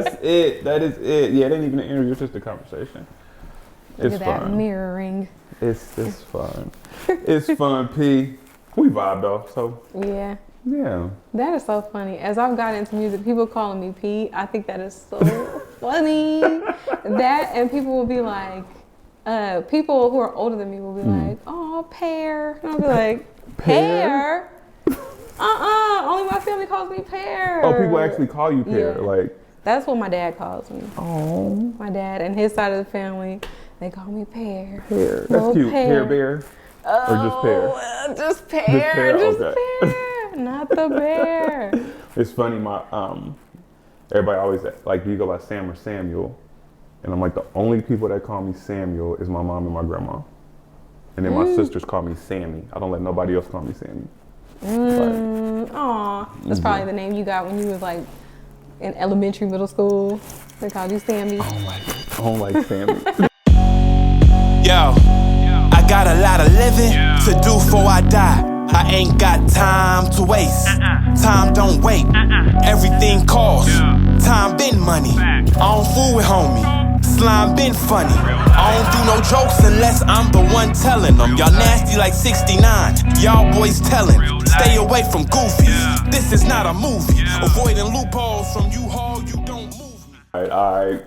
That's it. That is it. Yeah, it ain't even an interview. It's just a conversation. Look It's at that fun. mirroring. It's fun. It's fun, P. We vibe though, so Yeah. yeah. That is so funny. As I've gotten into music, people calling me P. I think that is so funny. That and people will be like, people who are older than me will be like, "Oh, Pear," and I'll be like, "Pear? Only my family calls me Pear." Oh, people actually call you Pear, Yeah. like. That's what my dad calls me. Oh. My dad and his side of the family, they call me Pear. Pear. That's Little cute. Pear. Pear Bear. Oh, Or just Pear. Just Pear. Just Okay. Pear. Not the bear. It's funny. My everybody always like, do you go by Sam or Samuel? And I'm like, the only people that call me Samuel is my mom and my grandma. And then my sisters call me Sammy. I don't let nobody else call me Sammy. Aw. That's probably the name you got when you was like in elementary, middle school. They called you Sammy. I don't like Sammy. Yo, I got a lot of living to do before I die. I ain't got time to waste. Time don't wait. Everything costs. Time been money. I don't fool with homie. Slime been funny. I don't do no jokes unless I'm the one telling them. Y'all nasty like 69. Y'all boys telling. Stay away from goofies. This is not a movie. Avoiding loopholes from you haul, you don't move. All right.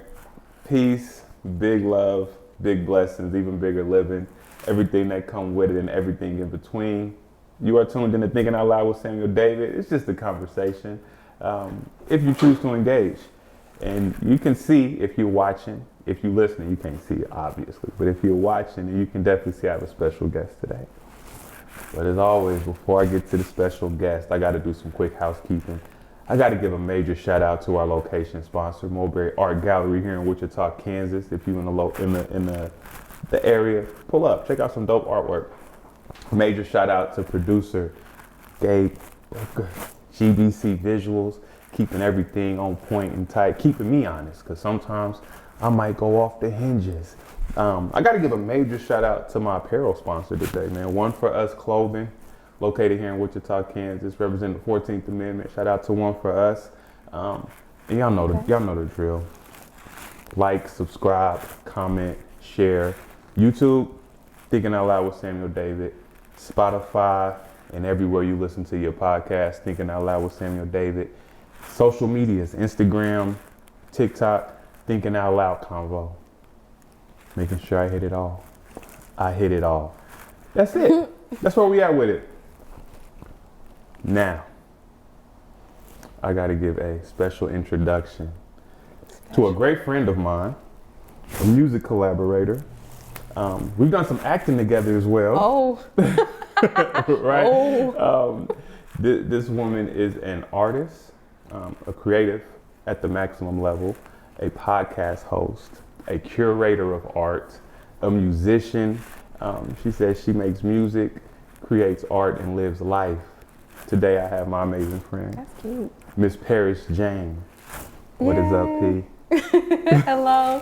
Peace, big love, big blessings, even bigger living, everything that come with it and everything in between. You are tuned in to Thinking Out Loud with Samuel David. It's just a conversation. If you choose to engage, and you can see if you're watching. If you're listening, you can't see it obviously, but if you're watching, you can definitely see I have a special guest today. But as always, before I get to the special guest, I got to do some quick housekeeping. I got to give a major shout out to our location sponsor, Mulberry Art Gallery here in Wichita, Kansas. If you're in the area, pull up, check out some dope artwork. Major shout out to producer Gabe, GBC Visuals, keeping everything on point and tight, keeping me honest, because sometimes I might go off the hinges. I got to give a major shout out to my apparel sponsor today, man. One For Us Clothing, located here in Wichita, Kansas, representing the 14th Amendment. Shout out to One For Us. And y'all know the drill. Like, subscribe, comment, share. YouTube, Thinking Out Loud with Samuel David. Spotify, and everywhere you listen to your podcast, Thinking Out Loud with Samuel David. Social medias, Instagram, TikTok, Thinking Out Loud Convo. Making sure I hit it all. I hit it all. That's it. That's where we at with it. Now, I got to give a special introduction to a great friend of mine, a music collaborator. We've done some acting together as well. Oh. Right? Oh. This woman is an artist, a creative at the maximum level, a podcast host, a curator of art, a musician. She says she makes music, creates art, and lives life. Today I have my amazing friend, That's cute. Miss Paris Jane. What is up, P? Hello.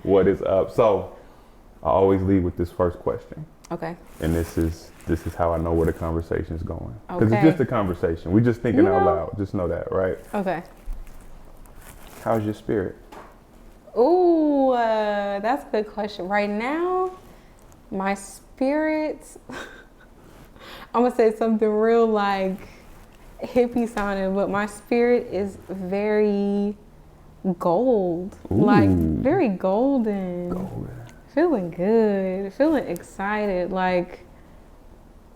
What is up? So I always lead with this first question. Okay. And this is how I know where the conversation is going. Because Okay. it's just a conversation. We just thinking out loud. Just know that, right? Okay. How's your spirit? Ooh, that's a good question. Right now, my spirit, I'm gonna say something real like hippie sounding, but my spirit is very gold. Ooh. Like very golden. Golden. Feeling good, feeling excited. Like,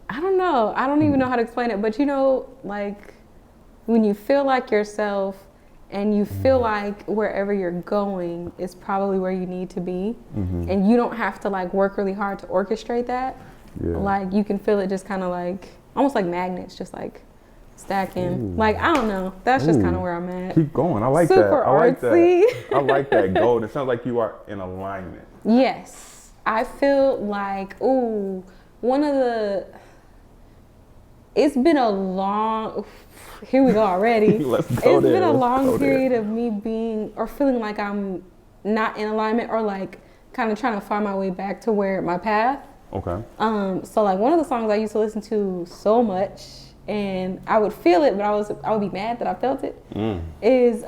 I don't know. I don't even know how to explain it, but you know, like when you feel like yourself and you feel like wherever you're going is probably where you need to be, and you don't have to like work really hard to orchestrate that. Yeah. Like you can feel it just kind of like, almost like magnets, just like stacking. Like, I don't know. That's just kind of where I'm at. Keep going. I like Super that. I like artsy. that. I like that gold. It sounds like you are in alignment. Yes. I feel like, ooh, it's been a long, here we go already. Let's go It's there. been a Let's long go there. period of me being, or feeling like I'm not in alignment, or like kind of trying to find my way back to where my path. Okay. So like one of the songs I used to listen to so much and I would feel it, but I would be mad that I felt it. Is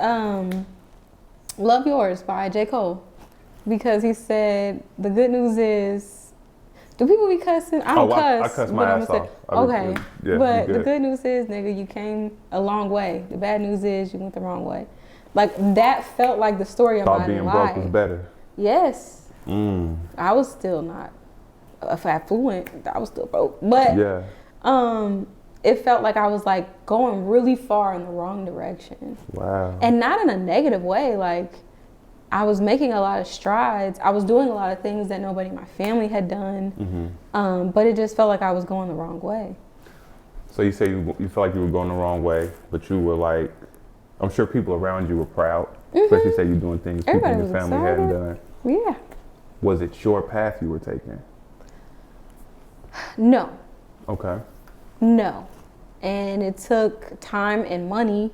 "Love Yours" by J. Cole, because he said the good news is, do people be cussing? I don't cuss. I cuss my ass off. Okay, Yeah, but the good news is, nigga, you came a long way. The bad news is you went the wrong way. Like, that felt like the story of my life. Thought being broke was better. Yes. I was still not affluent. I was still broke. But yeah. It felt like I was like going really far in the wrong direction. Wow. And not in a negative way. Like, I was making a lot of strides. I was doing a lot of things that nobody in my family had done. But it just felt like I was going the wrong way. So you say you felt like you were going the wrong way, but you were like, I'm sure people around you were proud, especially say you're doing things people in your family hadn't done. Yeah. Was it your path you were taking? No. Okay. No. And it took time and money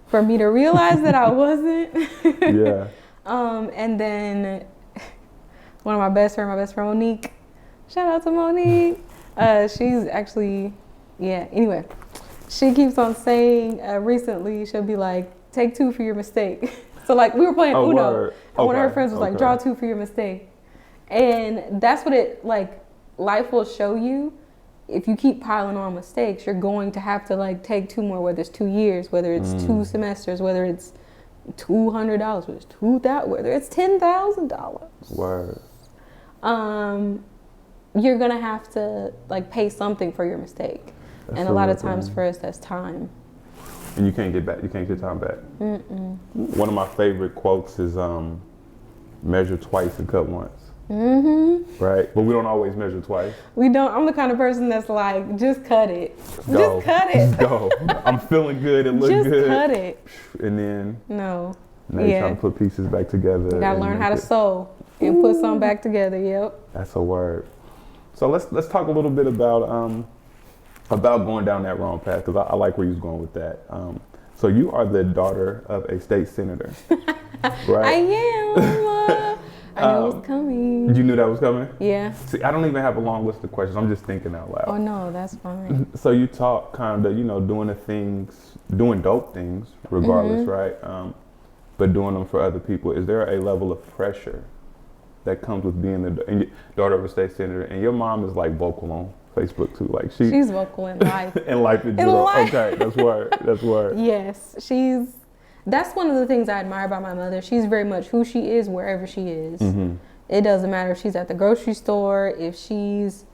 for me to realize that I wasn't. Yeah. And then one of my best friend Monique, shout out to Monique. She's actually, anyway, she keeps on saying recently, she'll be like, take 2 for your mistake. So like, we were playing Uno, and one of her friends was like, draw 2 for your mistake. And that's what it, like, life will show you. If you keep piling on mistakes, you're going to have to like take 2 more, whether it's 2 years, whether it's 2 semesters, whether it's $200, whether it's $2,000, whether it's $10,000. Word. You're gonna have to like pay something for your mistake, and a lot of times for us, that's time. And you can't get back. You can't get time back. One of my favorite quotes is "Measure twice and cut once." Right, but we don't always measure twice. We don't. I'm the kind of person that's like, just cut it. Go. Just cut it. Just go. I'm feeling good. It looks good. Just cut it. And then now you're trying to put pieces back together. You gotta learn how to sew and put something back together. Yep. That's a word. So let's talk a little bit about going down that wrong path, because I like where you're going with that. So you are the daughter of a state senator, right? I am. I know it's coming. You knew that was coming? Yeah. See, I don't even have a long list of questions. I'm just thinking out loud. Oh no, that's fine. So you talk kind of, doing dope things, regardless, right? But doing them for other people. Is there a level of pressure that comes with being the daughter of a state senator? And your mom is like vocal on Facebook too. Like she's vocal in life. In life in general. Okay, that's word. That's word. Yes, that's one of the things I admire about my mother. She's very much who she is wherever she is. It doesn't matter if she's at the grocery store, if she's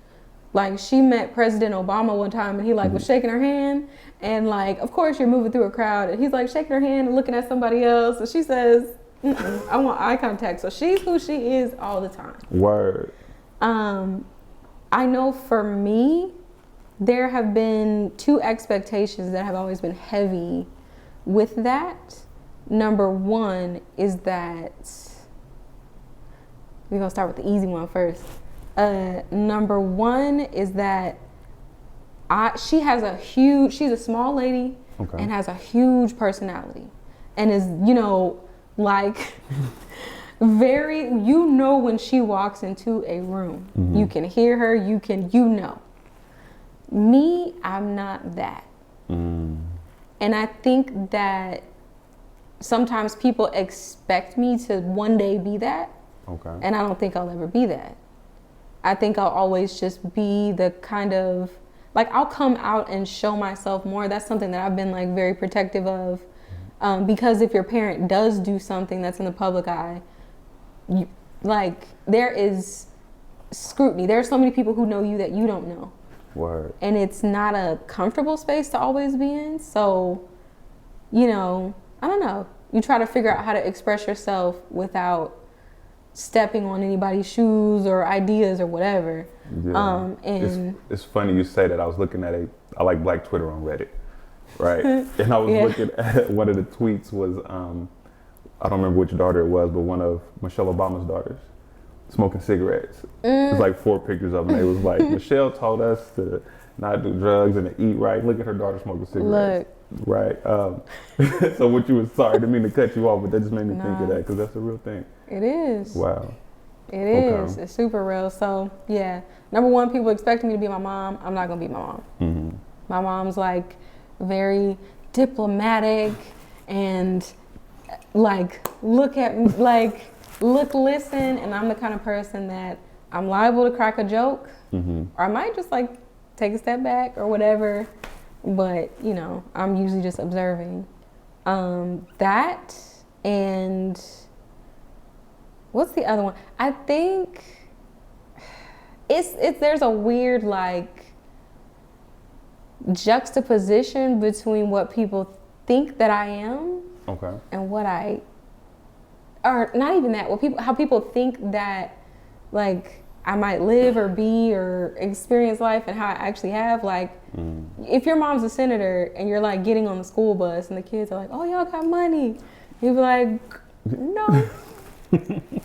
like, she met President Obama one time and he like was shaking her hand, and like, of course you're moving through a crowd and he's like shaking her hand and looking at somebody else, and she says, I want eye contact. So she's who she is all the time. Word. I know for me, there have been 2 expectations that have always been heavy with that. Number one is that, we're gonna start with the easy one first. Number one is that she's a small lady and has a huge personality, and is, like very, when she walks into a room, you can hear her, me, I'm not that. And I think that sometimes people expect me to one day be that. Okay. And I don't think I'll ever be that. I think I'll always just be the kind of, like, I'll come out and show myself more. That's something that I've been like very protective of. Because if your parent does do something that's in the public eye, there is scrutiny. There are so many people who know you that you don't know. Word. And it's not a comfortable space to always be in. So, I don't know. You try to figure out how to express yourself without stepping on anybody's shoes or ideas or whatever. Yeah. And it's funny you say that. I was looking at I like Black Twitter on Reddit, right? And I was looking at one of the tweets was, I don't remember which daughter it was, but one of Michelle Obama's daughters smoking cigarettes. It's like 4 pictures of them. It was like, Michelle told us to not do drugs and to eat right. Look at her daughter smoking cigarettes. Look. Right. So what you was, sorry, didn't mean to cut you off, but that just made me think of that, because that's a real thing. It is. Wow. It is. It's super real. So yeah, number one, people expect me to be my mom. I'm not gonna be my mom. My mom's like very diplomatic and like look, listen, and I'm the kind of person that I'm liable to crack a joke, or I might just like take a step back or whatever, but you know, I'm usually just observing. That, and what's the other one? I think it's there's a weird like juxtaposition between what people think that I am, Okay. and what I, or not even that, how people think that like I might live or be or experience life, and how I actually have. Like, if your mom's a senator and you're like getting on the school bus and the kids are like, "Oh, y'all got money," you'd be like, "No,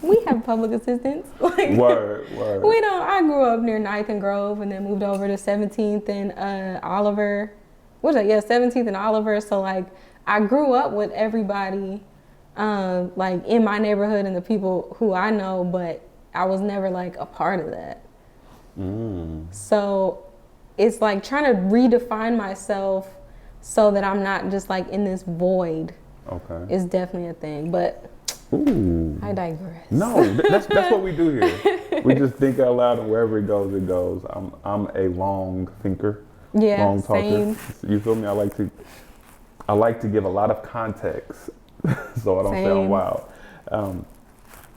we have public assistance." Like, Word. we don't. I grew up near 9th and Grove, and then moved over to 17th and Oliver. What's that? Yeah, 17th and Oliver. So like, I grew up with everybody, like in my neighborhood and the people who I know, but I was never like a part of that. So it's like trying to redefine myself so that I'm not just like in this void. Okay. Is definitely a thing, but I digress. No, that's what we do here. We just think out loud, and wherever it goes, it goes. I'm a long thinker, long talker. Same. You feel me? I like to give a lot of context, so I don't sound wild.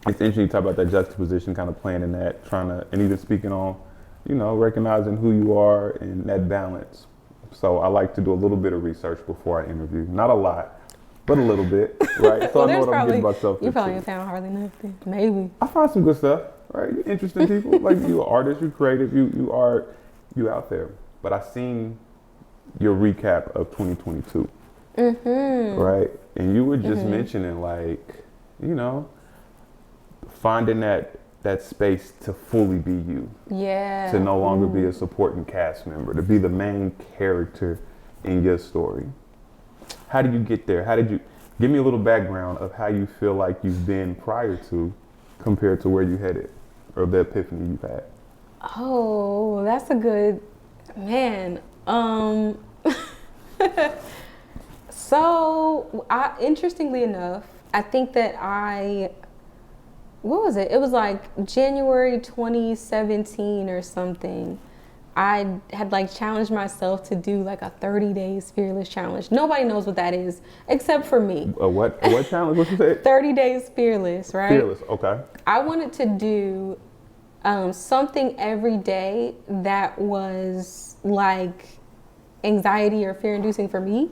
It's interesting to talk about that juxtaposition, kind of playing in that, trying to, and even speaking on, you know, recognizing who you are and that balance. So I like to do a little bit of research before I interview. Not a lot, but a little bit, right? So Well, I know what I'm getting myself into. You probably haven't found hardly nothing. Maybe. I find some good stuff, right? You're interesting people. Like, you're an artist, you're creative, you out there. But I seen your recap of 2022, right? And you were just mentioning, like, you know, finding that space to fully be you. Yeah. To no longer be a supporting cast member, to be the main character in your story. How did you get there? How did you, give me a little background of how you feel like you've been prior to compared to where you headed, or the epiphany you've had? Oh, that's a good, man. So, interestingly enough, I think that what was it? It was like January 2017 or something. I had like challenged myself to do like a 30 days fearless challenge. Nobody knows what that is except for me. A what challenge? What you say? 30 days fearless, right? Fearless, okay. I wanted to do something every day that was like anxiety or fear inducing for me.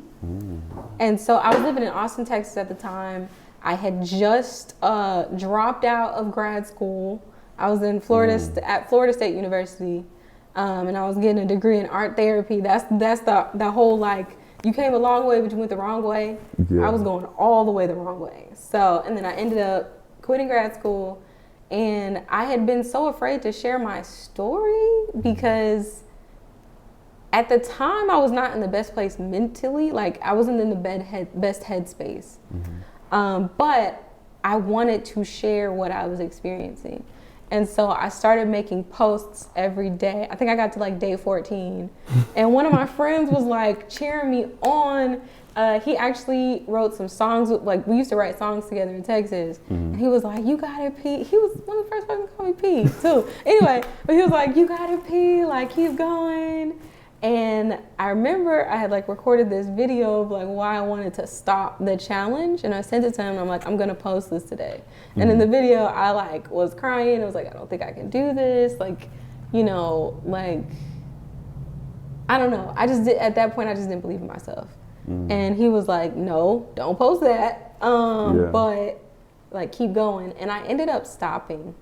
And so I was living in Austin, Texas at the time. I had just dropped out of grad school. I was in Florida at Florida State University, and I was getting a degree in art therapy. That's the whole, like, you came a long way, but you went the wrong way. Yeah. I was going all the way the wrong way. So, and then I ended up quitting grad school, and I had been so afraid to share my story because at the time I was not in the best place mentally. Like, I wasn't in the best headspace. But I wanted to share what I was experiencing. And so I started making posts every day. I think I got to like day 14. And one of my friends was like cheering me on. He actually wrote some songs. Like, we used to write songs together in Texas. And he was like, "You got it, P." He was one of the first people to call me P too. Anyway, but he was like, "You got it, P. Like, keep going." And I remember I had like recorded this video of like why I wanted to stop the challenge, and I sent it to him and I'm like, "I'm gonna post this today." And in the video I like was crying. I was like, "I don't think I can do this." Like, you know, like, I don't know. At that point I just didn't believe in myself. And he was like, "No, don't post that. But like, keep going." And I ended up stopping.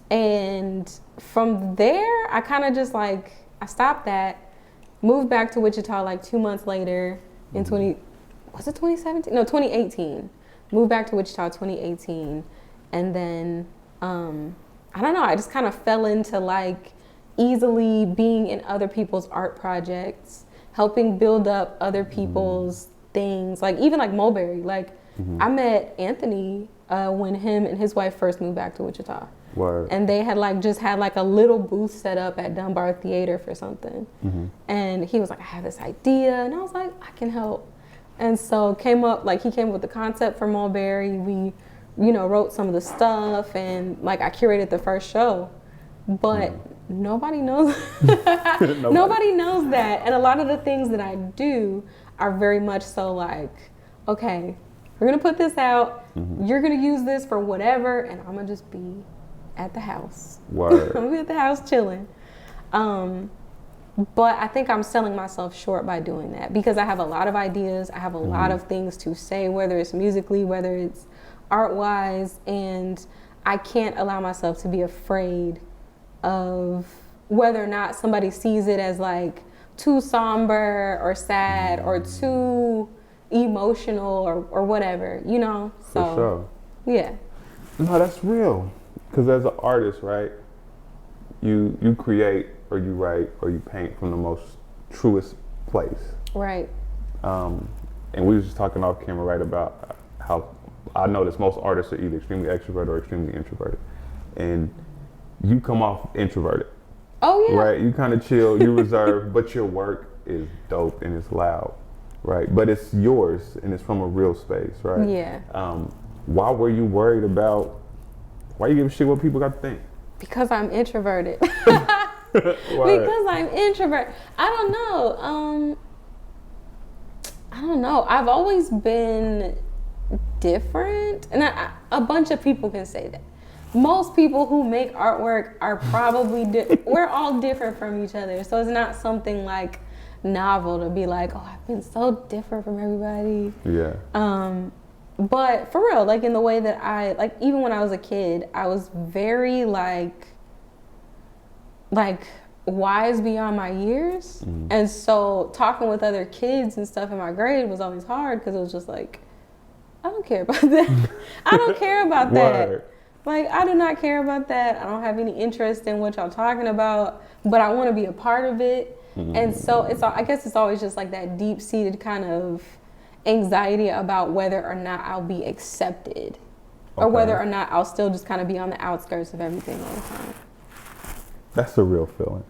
And from there, I kind of just like, I stopped that, moved back to Wichita like 2 months later in 2017? No, 2018. Moved back to Wichita 2018. And then, I don't know, I just kind of fell into like easily being in other people's art projects, helping build up other people's things. Like, even like Mulberry, like I met Anthony when him and his wife first moved back to Wichita. Word. And they had like just had like a little booth set up at Dunbar Theater for something. And he was like, I have this idea. And I was like, I can help. And so he came up with the concept for Mulberry. We, wrote some of the stuff, and like I curated the first show. But nobody knows. Nobody knows that. And a lot of the things that I do are very much so like, okay, we're going to put this out. You're going to use this for whatever. And I'm going to just be at the house. Word. I'm going to be at the house chilling. But I think I'm selling myself short by doing that because I have a lot of ideas. I have a lot of things to say, whether it's musically, whether it's art-wise. And I can't allow myself to be afraid of whether or not somebody sees it as like too somber or sad or too emotional or whatever, So, For sure. Yeah. No, that's real. Because as an artist, right, you create or you write or you paint from the most truest place. Right. And we were just talking off camera, right, about how I notice most artists are either extremely extroverted or extremely introverted. And you come off introverted. Oh, yeah. Right? You kind of chill, you reserve, but your work is dope and it's loud, right? But it's yours and it's from a real space, right? Yeah. Why were you worried about, why you give a shit what people got to think? Because I'm introverted. Because I'm introvert. I don't know. I've always been different. And a bunch of people can say that. Most people who make artwork are probably, we're all different from each other. So it's not something like novel to be like, oh, I've been so different from everybody. Yeah. But for real, like in the way that even when I was a kid, I was very like wise beyond my years. And so talking with other kids and stuff in my grade was always hard because it was just like, I don't care about that. I don't care about that. Word. Like, I do not care about that. I don't have any interest in what y'all talking about, but I want to be a part of it. And so I guess it's always just like that deep-seated kind of anxiety about whether or not I'll be accepted or whether or not I'll still just kind of be on the outskirts of everything all the time. That's a real feeling.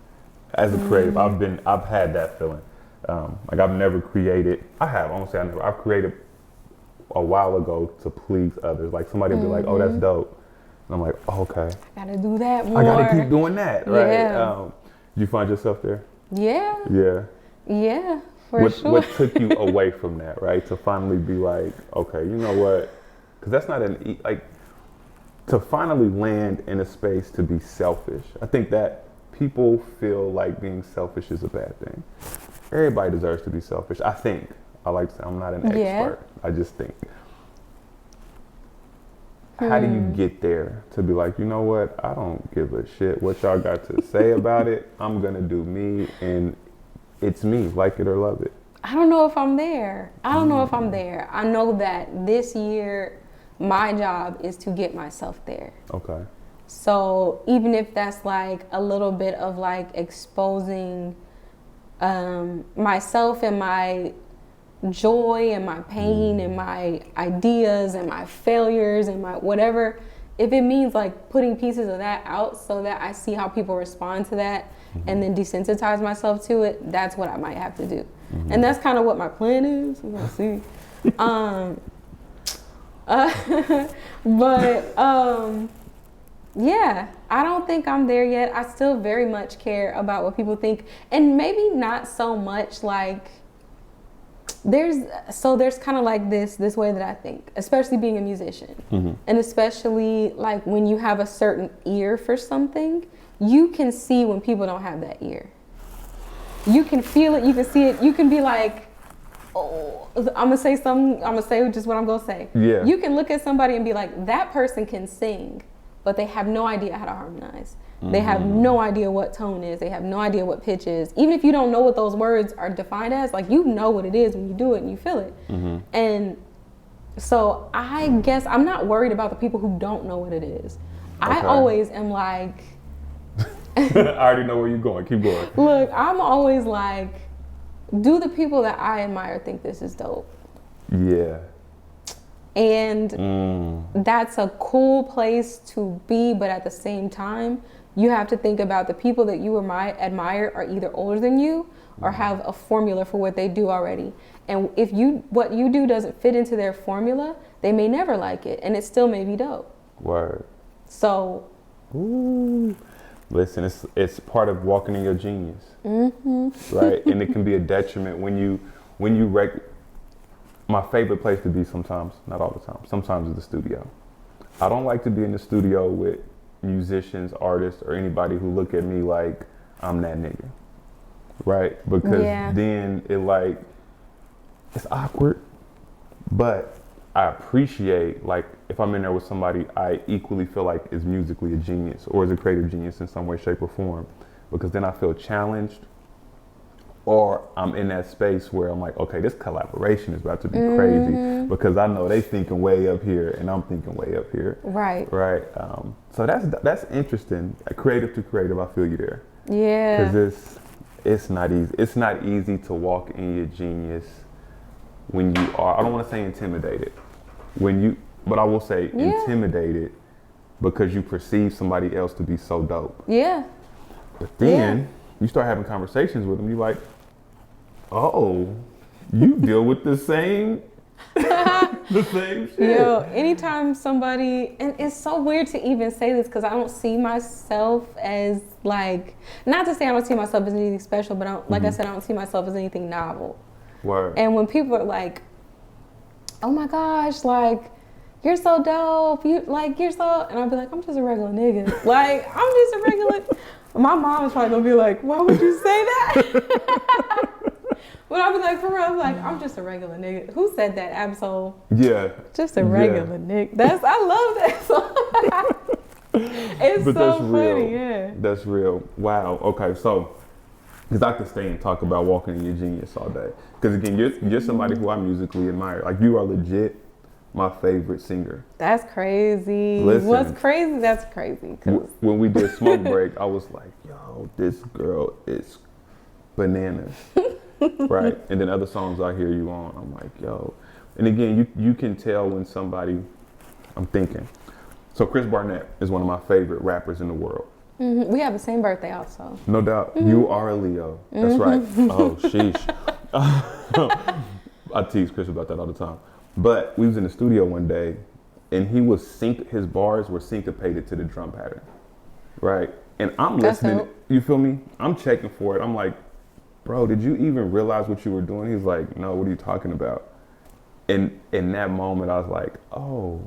As a creative, I've had that feeling. Like I've never created, I won't say I never, I've created a while ago to please others. Like somebody will be like, oh, that's dope. And I'm like, oh, okay. I gotta do that more. I gotta keep doing that, right? Yeah. Did you find yourself there? Yeah. Yeah. Yeah, for sure. What took you away from that, right? To finally be like, okay, you know what? Because that's not to finally land in a space to be selfish. I think that people feel like being selfish is a bad thing. Everybody deserves to be selfish. I think. I like to say I'm not an expert. I just think. How do you get there to be like, you know what? I don't give a shit what y'all got to say about it. I'm going to do me, and it's me, like it or love it. I don't know if I'm there. I know that this year, my job is to get myself there. Okay. So even if that's like a little bit of like exposing myself and my joy and my pain and my ideas and my failures and my whatever, if it means like putting pieces of that out so that I see how people respond to that and then desensitize myself to it, that's what I might have to do. And that's kind of what my plan is. We're gonna see. Yeah, I don't think I'm there yet. I still very much care about what people think, and maybe not so much like there's kind of like this way that I think, especially being a musician, and especially like when you have a certain ear for something, you can see when people don't have that ear. You can feel it, you can see it, you can be like, oh, I'm gonna say just what I'm gonna say. Yeah. You can look at somebody and be like, that person can sing, but they have no idea how to harmonize. They have no idea what tone is. They have no idea what pitch is. Even if you don't know what those words are defined as, like you know what it is when you do it and you feel it. And so I guess I'm not worried about the people who don't know what it is. I always am like, I already know where you're going. Keep going. Look, I'm always like, do the people that I admire think this is dope? Yeah. And that's a cool place to be, but at the same time, you have to think about the people that you admire are either older than you or have a formula for what they do already. And if what you do doesn't fit into their formula, they may never like it, and it still may be dope. Word. So, listen, it's part of walking in your genius, right? And it can be a detriment when you my favorite place to be sometimes, not all the time, sometimes is the studio. I don't like to be in the studio with musicians, artists, or anybody who look at me like I'm that nigga, right? Because then it's awkward. But I appreciate, like, if I'm in there with somebody I equally feel like is musically a genius or is a creative genius in some way, shape, or form, because then I feel challenged. Or I'm in that space where I'm like, okay, this collaboration is about to be crazy because I know they thinking way up here and I'm thinking way up here. Right. Right. So that's interesting. Creative to creative, I feel you there. Yeah. Because it's not easy. It's not easy to walk in your genius when you are, I don't want to say intimidated, but I will say intimidated because you perceive somebody else to be so dope. Yeah. But then you start having conversations with them, you're like, oh, you deal with the same shit. Yo, anytime somebody, and it's so weird to even say this because I don't see myself as like, not to say I don't see myself as anything special, but like I said, I don't see myself as anything novel. Word. And when people are like, oh my gosh, like, you're so dope, you're so, and I'll be like, I'm just a regular nigga. Like, I'm just a regular, my mom is probably gonna be like, why would you say that? But I'll be like, for real, I'm just a regular nigga. Who said that, Absol? Yeah. Just a regular nigga. I love that song. It's but so funny, yeah. That's real. Wow. Okay, so, because I could stay and talk about walking in your genius all day. Because again, you're somebody who I musically admire. Like, you are legit my favorite singer. That's crazy. Listen, what's crazy? That's crazy. When we did Smoke Break, I was like, yo, this girl is bananas. Right? And then other songs I hear you on, I'm like, yo. And again, you can tell when somebody, I'm thinking. So Chris Barnett is one of my favorite rappers in the world. We have the same birthday also. No doubt. You are a Leo. That's right. Oh, sheesh. I tease Chris about that all the time. But we was in the studio one day and his bars were syncopated to the drum pattern. Right? And I'm listening. You feel me? I'm checking for it. I'm like, bro, did you even realize what you were doing? He's like, no, what are you talking about? And in that moment, I was like, oh,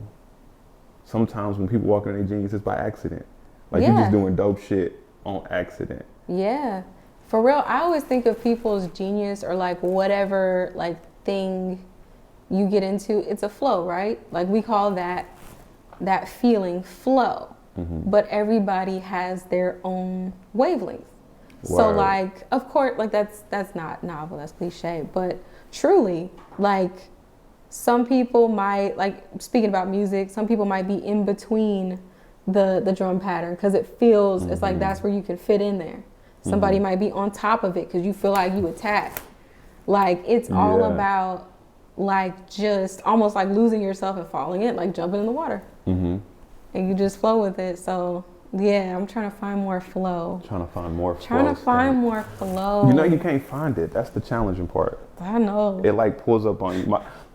sometimes when people walk in their genius, it's by accident. Like, you're just doing dope shit on accident. Yeah. For real, I always think of people's genius or like whatever like thing you get into, it's a flow, right? Like we call that feeling flow. But everybody has their own wavelength. Wow. So like, of course, like that's not novel, that's cliche, but truly, like some people might, like speaking about music, some people might be in between the drum pattern because it feels, it's like that's where you can fit in there. Somebody might be on top of it because you feel like you attack. Like it's all about like just almost like losing yourself and falling in, like jumping in the water. And you just flow with it. So yeah, I'm trying to find more flow. Trying to find more flow. You know you can't find it. That's the challenging part. I know. It like pulls up on you.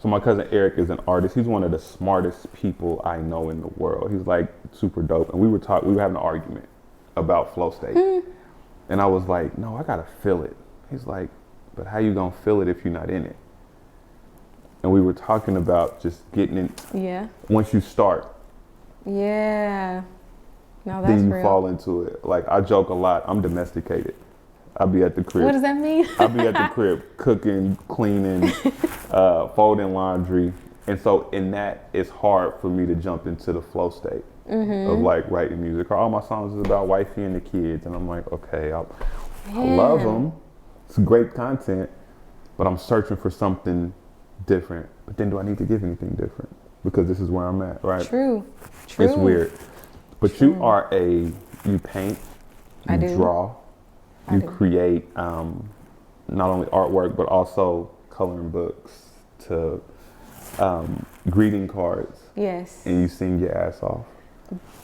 So my cousin Eric is an artist. He's one of the smartest people I know in the world. He's like super dope. And we were having an argument about flow state. And I was like, no, I gotta feel it. He's like, but how you gonna feel it if you're not in it? And we were talking about just getting in. Yeah. Once you start. Yeah. No, that's then you real. fall into it. Like I joke a lot. I'm domesticated. I'll be at the crib. What does that mean? I'll be at the crib cooking, cleaning, folding laundry. And so in that, it's hard for me to jump into the flow state of like writing music. All my songs is about wifey and the kids. And I'm like, okay, I love them. It's great content, but I'm searching for something different. But then do I need to give anything different? Because this is where I'm at, right? True. It's weird. But you paint, you draw, you create not only artwork, but also coloring books to greeting cards Yes. and you sing your ass off.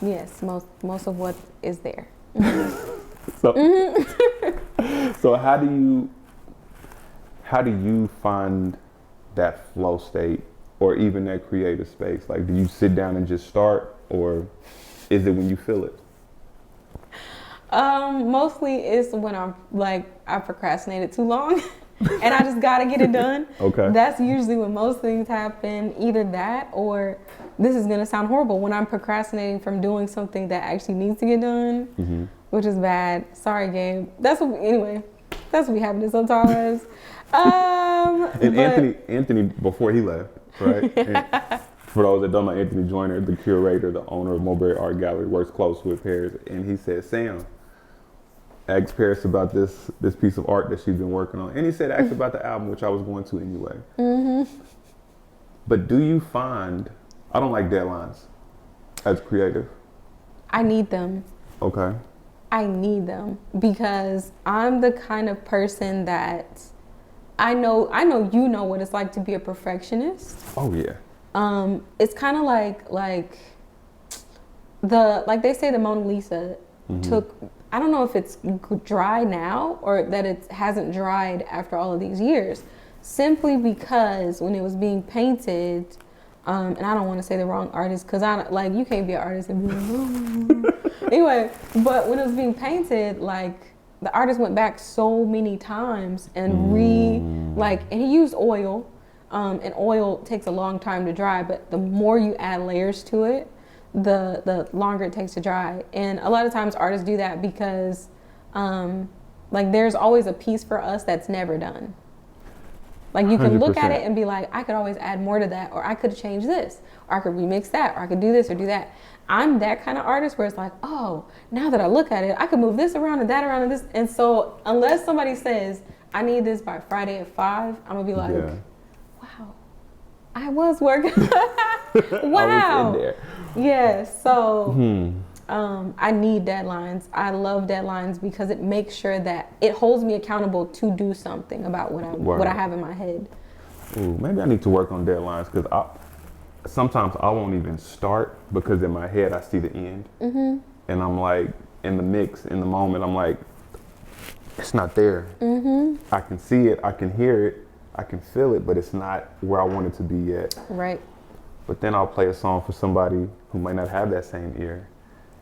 Yes. Most of what is there. So, so how do you find that flow state or even that creative space? Like, do you sit down and just start, or is it when you feel it? Mostly it's when I'm like, I procrastinated too long and I just gotta get it done. Okay. That's usually when most things happen. Either that, or this is gonna sound horrible, when I'm procrastinating from doing something that actually needs to get done, which is bad. Sorry, Gabe. That's what be happening sometimes. And Anthony, before he left, right? And for those that don't know, Anthony Joyner, the curator, the owner of Mulberry Art Gallery, works close with Paris, and he said, Sam, ask Paris about this piece of art that she's been working on. And he said, ask about the album, which I was going to anyway. But do you find, I don't like deadlines as creative. I need them. Okay. I need them because I'm the kind of person that I know you know what it's like to be a perfectionist. Oh yeah. It's kind of like they say the Mona Lisa took, I don't know if it's dry now or that it hasn't dried after all of these years, simply because when it was being painted, and I don't want to say the wrong artist because you can't be an artist and be like, oh. Anyway, but when it was being painted, like the artist went back so many times and and he used oil, and oil takes a long time to dry, but the more you add layers to it, the longer it takes to dry. And a lot of times artists do that because there's always a piece for us that's never done. Like you can look at it and be like, I could always add more to that, or I could change this, or I could remix that, or I could do this or do that. I'm that kind of artist where it's like, oh, now that I look at it, I could move this around and that around and this. And so unless somebody says, I need this by Friday at 5, I'm gonna be like, wow, I was working. Wow. I was in there. Yes. So I need deadlines. I love deadlines because it makes sure that it holds me accountable to do something about what I have in my head. Ooh, maybe I need to work on deadlines because sometimes I won't even start because in my head I see the end. And I'm like, in the mix, in the moment, I'm like, it's not there. I can see it, I can hear it, I can feel it, but it's not where I want it to be yet. Right. But then I'll play a song for somebody who might not have that same ear.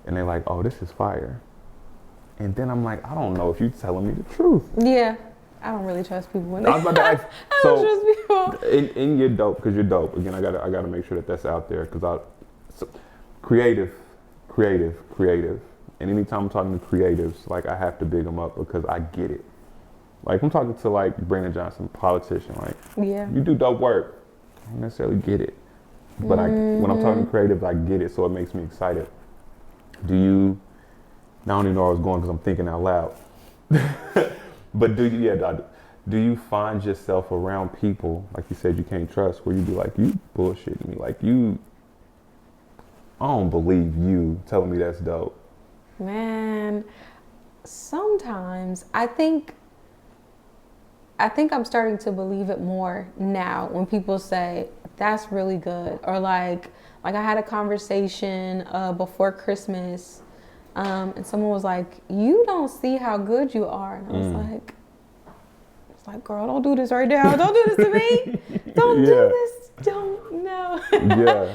And they're like, oh, this is fire. And then I'm like, I don't know if you're telling me the truth. Yeah. I don't really trust people when they... I was about to ask, I don't trust people. In your dope, because you're dope. Again, I gotta make sure that that's out there. Because creative. And anytime I'm talking to creatives, like I have to big them up because I get it. Like I'm talking to like Brandon Johnson, politician. Like, you do dope work. I don't necessarily get it. But when I'm talking to creatives, I get it. So it makes me excited. Do you, I don't even know where I was going because I'm thinking out loud. But do you find yourself around people, like you said, you can't trust, where you be like, you bullshitting me, like I don't believe you telling me that's dope. Man, sometimes I think I'm starting to believe it more now when people say, that's really good. Or like I had a conversation before Christmas and someone was like, you don't see how good you are. And I was like, girl, don't do this right now. Don't do this to me. Don't do this. Don't, no. Yeah.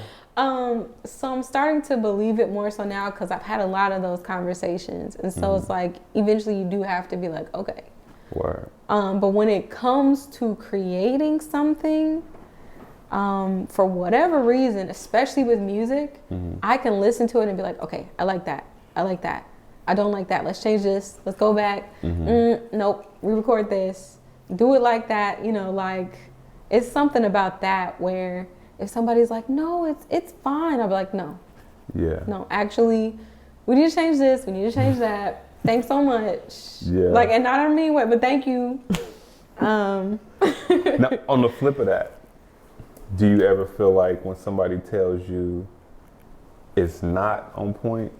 So I'm starting to believe it more so now because I've had a lot of those conversations. And so it's like, eventually you do have to be like, okay. Word. But when it comes to creating something, for whatever reason, especially with music, I can listen to it and be like, okay, I like that. I like that. I don't like that. Let's change this. Let's go back. Nope. Re-record this. Do it like that. Like it's something about that where if somebody's like, no, it's fine. I'll be like, no. Yeah. No, actually, we need to change this. We need to change that. Thanks so much. Yeah. Like, and not in a mean way, but thank you. Now, on the flip of that, do you ever feel like when somebody tells you it's not on point,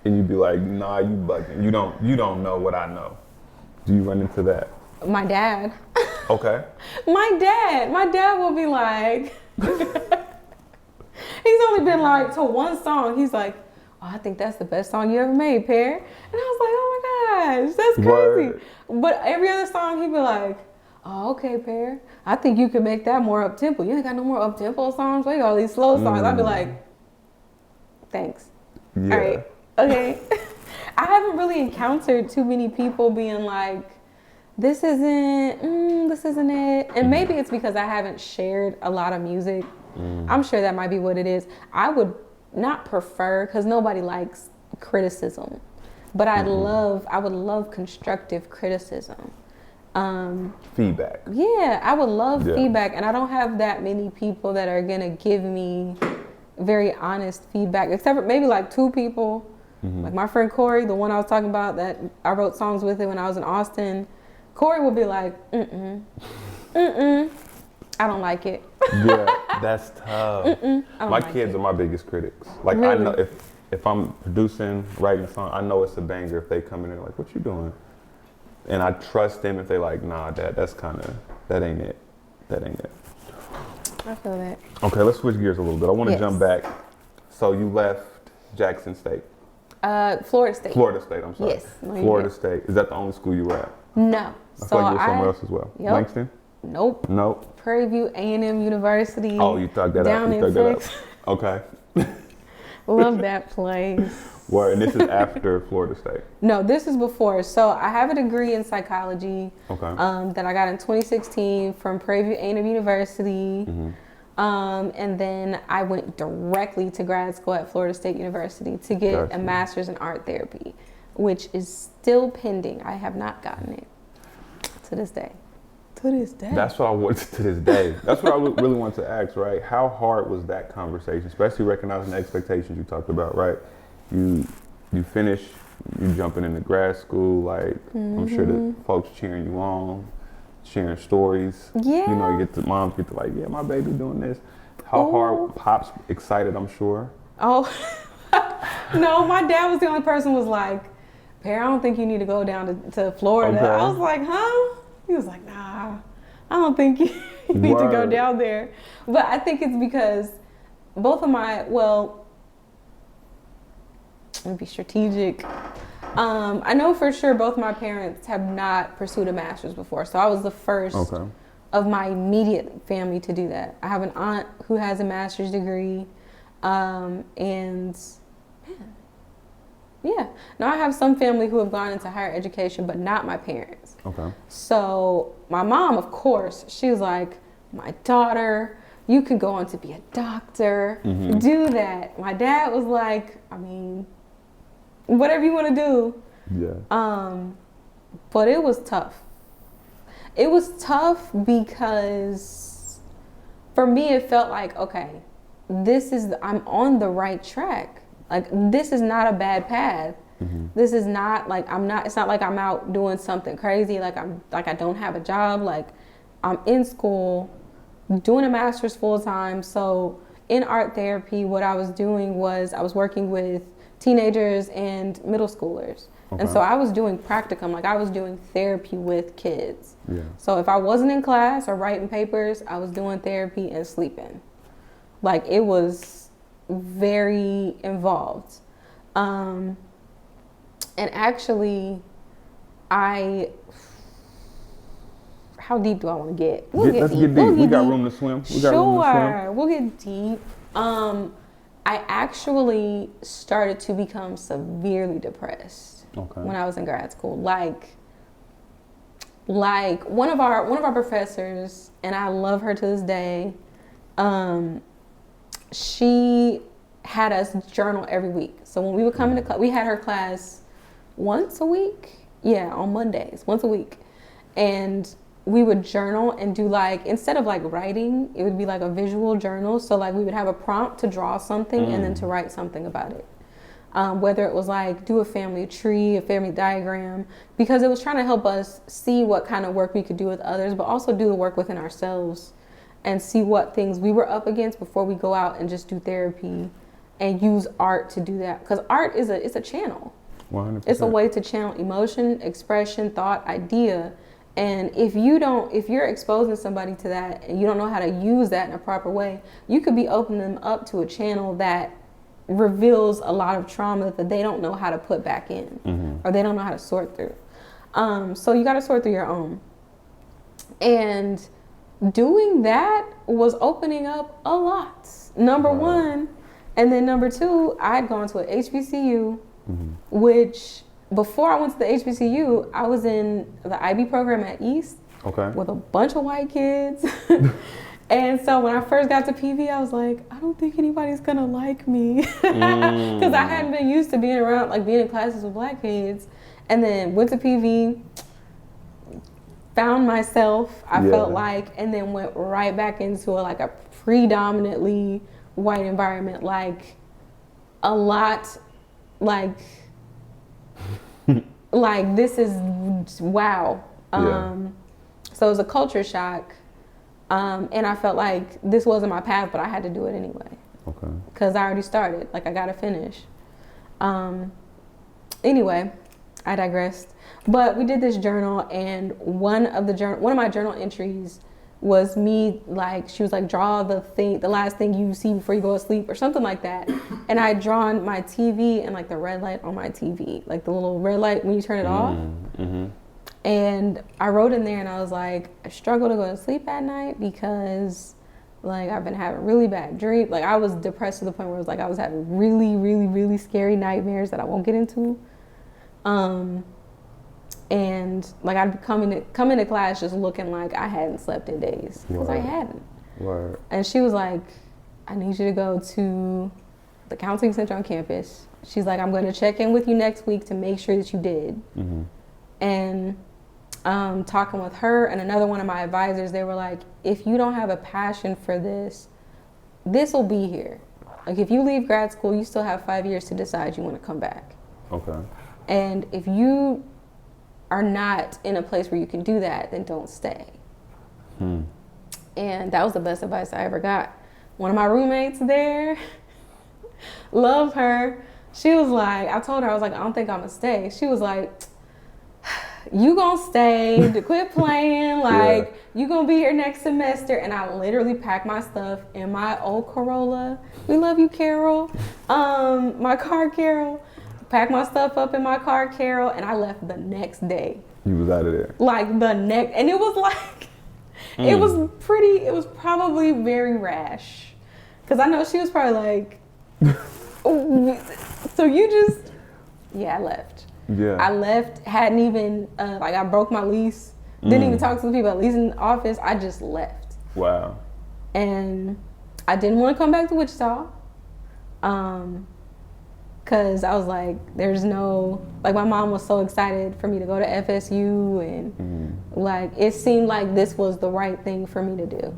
and you be like, nah, you bugging. You don't know what I know. Do you run into that? My dad. Okay. My dad will be like, He's only been like to one song. He's like, oh, I think that's the best song you ever made, Pear. And I was like, oh my gosh, that's crazy. Word. But every other song, he'd be like, oh, okay, Pear. I think you could make that more up tempo. You ain't got no more up tempo songs. Why you got all these slow songs? I'd be like, thanks. Yeah. All right. Okay. I haven't really encountered too many people being like, this isn't it. And maybe it's because I haven't shared a lot of music. I'm sure that might be what it is. I would not prefer, because nobody likes criticism, but I would love constructive criticism. Feedback. Yeah, I would love feedback, and I don't have that many people that are gonna give me very honest feedback, except for maybe like 2 people. Like my friend Corey, the one I was talking about that I wrote songs with him when I was in Austin. Corey would be like, I don't like it. Yeah, that's tough. My kids are my biggest critics. Like, really? I know if I'm producing, writing a song, I know it's a banger if they come in and like, what you doing? And I trust them if they like, nah, that ain't it. That ain't it. I feel that. Okay, let's switch gears a little bit. I want to Yes. jump back. So you left Jackson State. Florida State. Florida State, I'm sorry. Yes. No, Florida State. Is that the only school you were at? No. I feel like you were somewhere else as well. Yep. Langston? Nope. Nope. Prairie View A&M University. Oh, you thugged that down up. You in thugged that up. Texas. Okay. Love that place. Well, and this is after Florida State. No, this is before. So I have a degree in psychology. Okay. That I got in 2016 from Prairie View A&M University. And then I went directly to grad school at Florida State University to get a master's in art therapy, which is still pending. I have not gotten it to this day. To this day. That's what I want to this day. That's what I really want to ask, right? How hard was that conversation, especially recognizing the expectations you talked about, right? You finish, you jumping into grad school, like I'm sure the folks cheering you on, sharing stories. Yeah. You know, moms get to like, yeah, my baby doing this. How hard? Pop's excited, I'm sure. Oh, no, my dad was the only person who was like, Pear, I don't think you need to go down to Florida. Okay. I was like, huh? He was like, nah, I don't think you need to go down there. But I think it's because both of my, well, let me be strategic. I know for sure both my parents have not pursued a master's before. So I was the first of my immediate family to do that. I have an aunt who has a master's degree. Now I have some family who have gone into higher education, but not my parents. Okay. So my mom, of course, she was like, my daughter, you can go on to be a doctor, do that. My dad was like, I mean, whatever you want to do. Yeah. But it was tough. It was tough because for me, it felt like, okay, I'm on the right track. Like, this is not a bad path. This is not like, it's not like I'm out doing something crazy. Like I don't have a job. Like, I'm in school doing a master's full time. So in art therapy, what I was doing was I was working with teenagers and middle schoolers. And so I was doing practicum, like I was doing therapy with kids. Yeah. So if I wasn't in class or writing papers, I was doing therapy and sleeping. Like, it was very involved. And actually, how deep do I want to get? Let's get deep. We got room to swim. We'll get deep. I actually started to become severely depressed when I was in grad school. Like one of our professors, and I love her to this day. She had us journal every week. So when we would come into class, we had her class once a week. Yeah, on Mondays, once a week. And we would journal and do instead of writing, it would be like a visual journal. So we would have a prompt to draw something and then to write something about it. Whether it was do a family tree, a family diagram, because it was trying to help us see what kind of work we could do with others, but also do the work within ourselves and see what things we were up against before we go out and just do therapy and use art to do that. Because art it's a channel. 100%. It's a way to channel emotion, expression, thought, idea, And if you're exposing somebody to that and you don't know how to use that in a proper way, you could be opening them up to a channel that reveals a lot of trauma that they don't know how to put back in, or they don't know how to sort through. So you got to sort through your own. And doing that was opening up a lot. Number one. And then number two, I had gone to an HBCU, which before I went to the HBCU, I was in the IB program at East with a bunch of white kids. And so when I first got to PV, I was like, I don't think anybody's gonna like me. Because I hadn't been used to being around, like being in classes with black kids. And then went to PV, found myself, I felt like, and then went right back into a predominantly white environment, like a lot, like this is wow. So it was a culture shock, and I felt like this wasn't my path, but I had to do it anyway. Because I already started, like I gotta finish. Anyway, I digressed. But we did this journal, and one of my journal entries was me, like, she was like, draw the last thing you see before you go to sleep or something like that. And I drawn my TV and like the red light on my TV, like the little red light when you turn it off. And I wrote in there and I was like, I struggle to go to sleep at night because like I've been having really bad dreams. Like I was depressed to the point where it was like I was having really, really, really scary nightmares that I won't get into. And like I'd come into class just looking like I hadn't slept in days because I hadn't. And she was like, I need you to go to the counseling center on campus. She's like, I'm going to check in with you next week to make sure that you did. And talking with her and another one of my advisors, they were like, if you don't have a passion for this, this will be here. Like if you leave grad school, you still have 5 years to decide you want to come back. And if you are not in a place where you can do that, then don't stay. And that was the best advice I ever got. One of my roommates there, love her. She was like, I told her, I was like, I don't think I'm gonna stay. She was like, you gonna stay, to quit playing, like you gonna be here next semester. And I literally packed my stuff in my old Corolla. We love you, Carol. My car, Carol. Packed my stuff up in my car, Carol, and I left the next day. You was out of there. Like the next, and it was like, it was probably very rash. Cause I know she was probably like, so you just, I left. I left, hadn't even, like I broke my lease, didn't even talk to the people at least in the office, I just left. Wow. And I didn't want to come back to Wichita. Cause I was like, there's no, like my mom was so excited for me to go to FSU and like, it seemed like this was the right thing for me to do.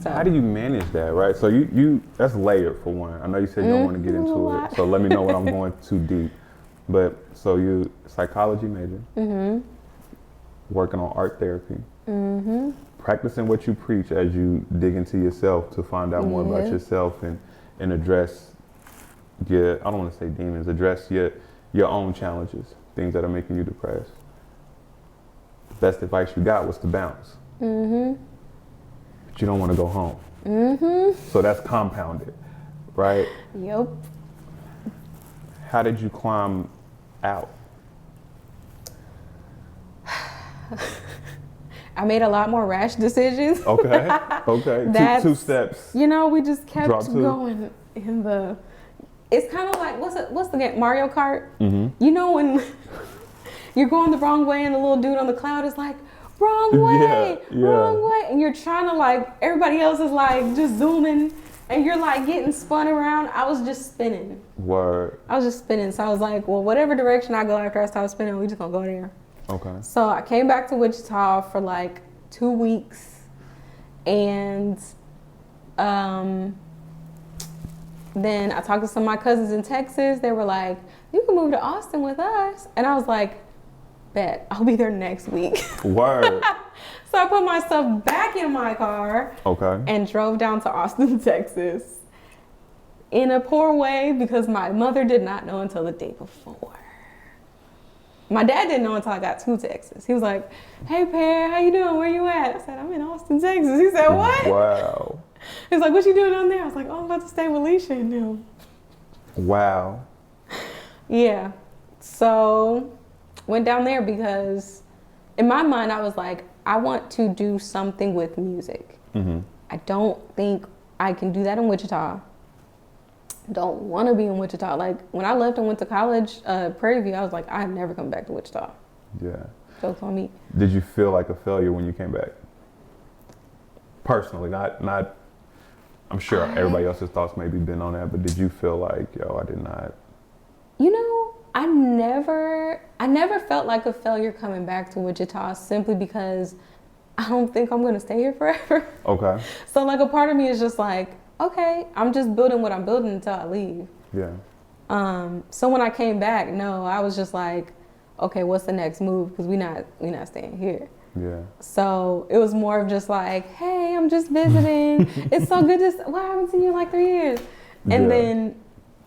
So. How do you manage that, right? So you that's layered for one. I know you said you don't want to get into it, so let me know when I'm going too deep. But so you psychology major, working on art therapy, practicing what you preach as you dig into yourself to find out more about yourself and address I don't want to say demons, address your own challenges, things that are making you depressed. The best advice you got was to bounce. But you don't want to go home. So that's compounded, right? Yep. How did you climb out? I made a lot more rash decisions. Okay. That's, two steps. You know, we just kept going in the... It's kind of like, what's the game? Mario Kart? You know when you're going the wrong way and the little dude on the cloud is like, wrong way, wrong way. And you're trying to like, everybody else is like just zooming and you're like getting spun around. I was just spinning. I was just spinning. So I was like, well, whatever direction I go after I stop spinning, we just gonna go there. So I came back to Wichita for like 2 weeks and then I talked to some of my cousins in Texas. They were like, you can move to Austin with us. And I was like, bet, I'll be there next week. Word. So I put myself back in my car and drove down to Austin, Texas in a poor way because my mother did not know until the day before. My dad didn't know until I got to Texas. He was like, "Hey, Pear, how you doing? Where you at?" I said, "I'm in Austin, Texas." He said, "What?" Wow. He was like, "What you doing down there?" I was like, "Oh, I'm about to stay with Leisha and them." Wow. Yeah. So went down there because in my mind I was like, I want to do something with music. Mm-hmm. I don't think I can do that in Wichita. Don't want to be in Wichita. Like when I left and went to college, Prairie View, I was like, I'm never coming back to Wichita. Yeah. Joke's on me. Did you feel like a failure when you came back? Personally, not. I'm sure everybody else's thoughts maybe been on that, but did you feel like, yo, I did not? You know, I never felt like a failure coming back to Wichita simply because I don't think I'm gonna stay here forever. Okay. So like a part of me is just like, okay, I'm just building what I'm building until I leave. Yeah. So when I came back, no, I was just like, okay, what's the next move? Because we not staying here. Yeah. So it was more of just like, hey, I'm just visiting. It's so good to, well, I haven't seen you in like 3 years. And then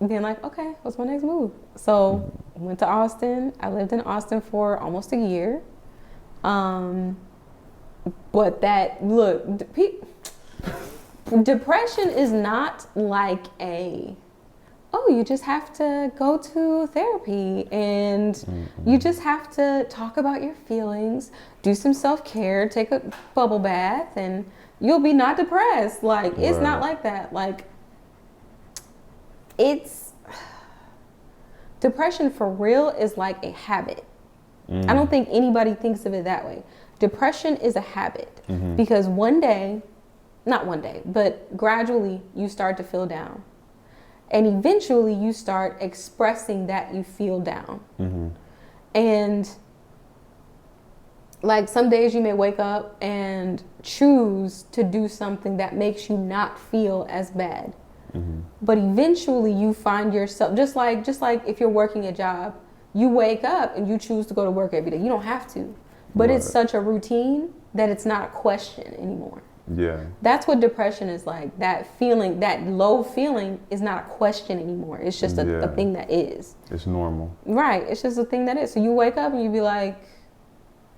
being like, okay, what's my next move? So went to Austin. I lived in Austin for almost a year. But that, look, depression is not like you just have to go to therapy and you just have to talk about your feelings, do some self-care, take a bubble bath, and you'll be not depressed. Like, it's not like that. Like, depression for real is like a habit. I don't think anybody thinks of it that way. Depression is a habit because not one day, but gradually you start to feel down. And eventually you start expressing that you feel down. And like some days you may wake up and choose to do something that makes you not feel as bad. But eventually you find yourself, just like if you're working a job, you wake up and you choose to go to work every day. You don't have to, but it's such a routine that it's not a question anymore. Yeah. That's what depression is like. That feeling, that low feeling is not a question anymore. It's just a thing that is. It's normal. Right. It's just a thing that is. So you wake up and you be like,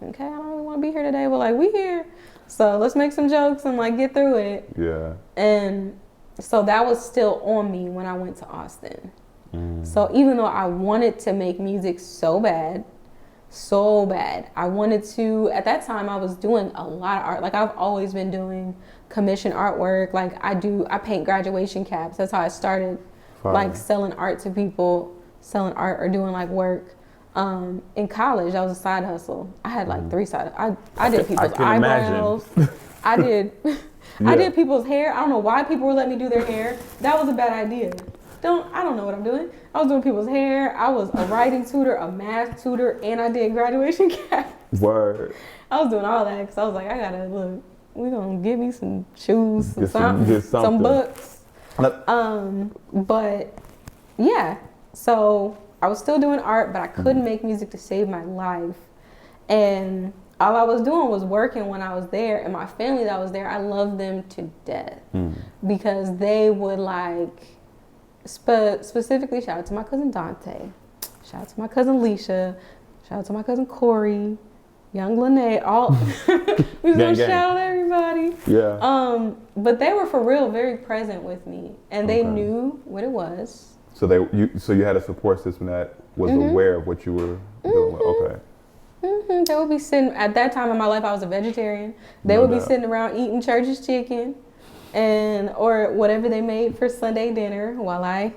okay, I don't really want to be here today, but like we here. So let's make some jokes and like get through it. Yeah. And so that was still on me when I went to Austin. So even though I wanted to make music so bad, I wanted to, at that time I was doing a lot of art. Like I've always been doing commission artwork. Like I paint graduation caps. That's how I started. Like selling art to people, selling art or doing like work. In college, that was a side hustle. I had like 3 side. I did people's eyebrows. I did people's hair. I don't know why people were letting me do their hair. That was a bad idea. I don't know what I'm doing. I was doing people's hair. I was a writing tutor, a math tutor, and I did graduation caps. Word. I was doing all that because I was like, I gotta look. We gonna give me some shoes, Get some books. But yeah, so I was still doing art, but I couldn't make music to save my life. And all I was doing was working when I was there, and my family that was there, I loved them to death because they would like. Specifically, shout out to my cousin Dante, shout out to my cousin Leisha, shout out to my cousin Corey, young Lene, all we was gonna shout out everybody. Yeah. But they were for real very present with me, and they knew what it was. So you had a support system that was aware of what you were doing. Okay. They would be sitting at that time in my life. I was a vegetarian. They would be sitting around eating church's chicken. Or whatever they made for Sunday dinner while I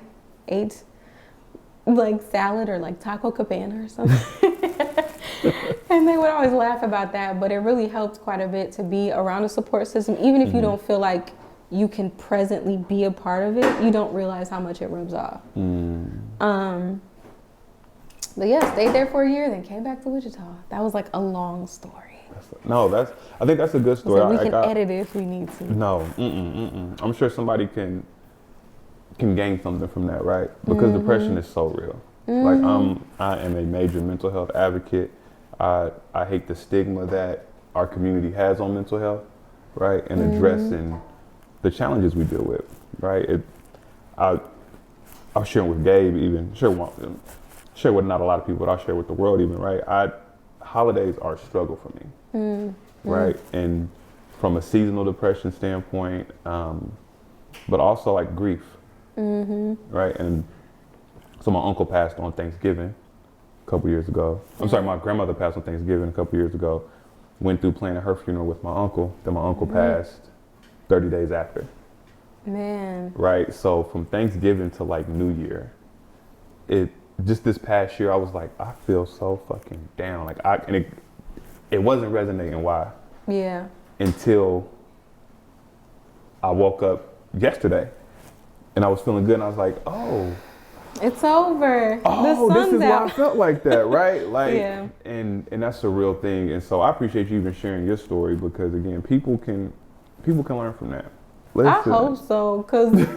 ate like salad or like taco cabana or something. And they would always laugh about that, but it really helped quite a bit to be around a support system. Even if you don't feel like you can presently be a part of it, you don't realize how much it rubs off. But yeah, stayed there for a year, then came back to Wichita. That was like a long story. I think that's a good story. So we can edit it if we need to. No, I'm sure somebody can gain something from that, right? Because depression is so real. Like I am a major mental health advocate. I hate the stigma that our community has on mental health, right? And addressing the challenges we deal with, right? I was sharing with Gabe even, share with not a lot of people, but I'll share with the world even, right? Holidays are a struggle for me, right? And from a seasonal depression standpoint, but also like grief, right? And so my uncle passed on Thanksgiving a couple years ago. I'm sorry, my grandmother passed on Thanksgiving a couple years ago. Went through planning her funeral with my uncle. Then my uncle passed 30 days after. Man. Right? So from Thanksgiving to like New Year, just this past year, I was like, I feel so fucking down. Like it wasn't resonating. Why? Yeah. Until I woke up yesterday and I was feeling good and I was like, oh, it's over. Oh, the this sun's is out. why I felt like that, right? Like, Yeah. and that's a real thing. And so I appreciate you even sharing your story because again, people can learn from that. I hope so, cause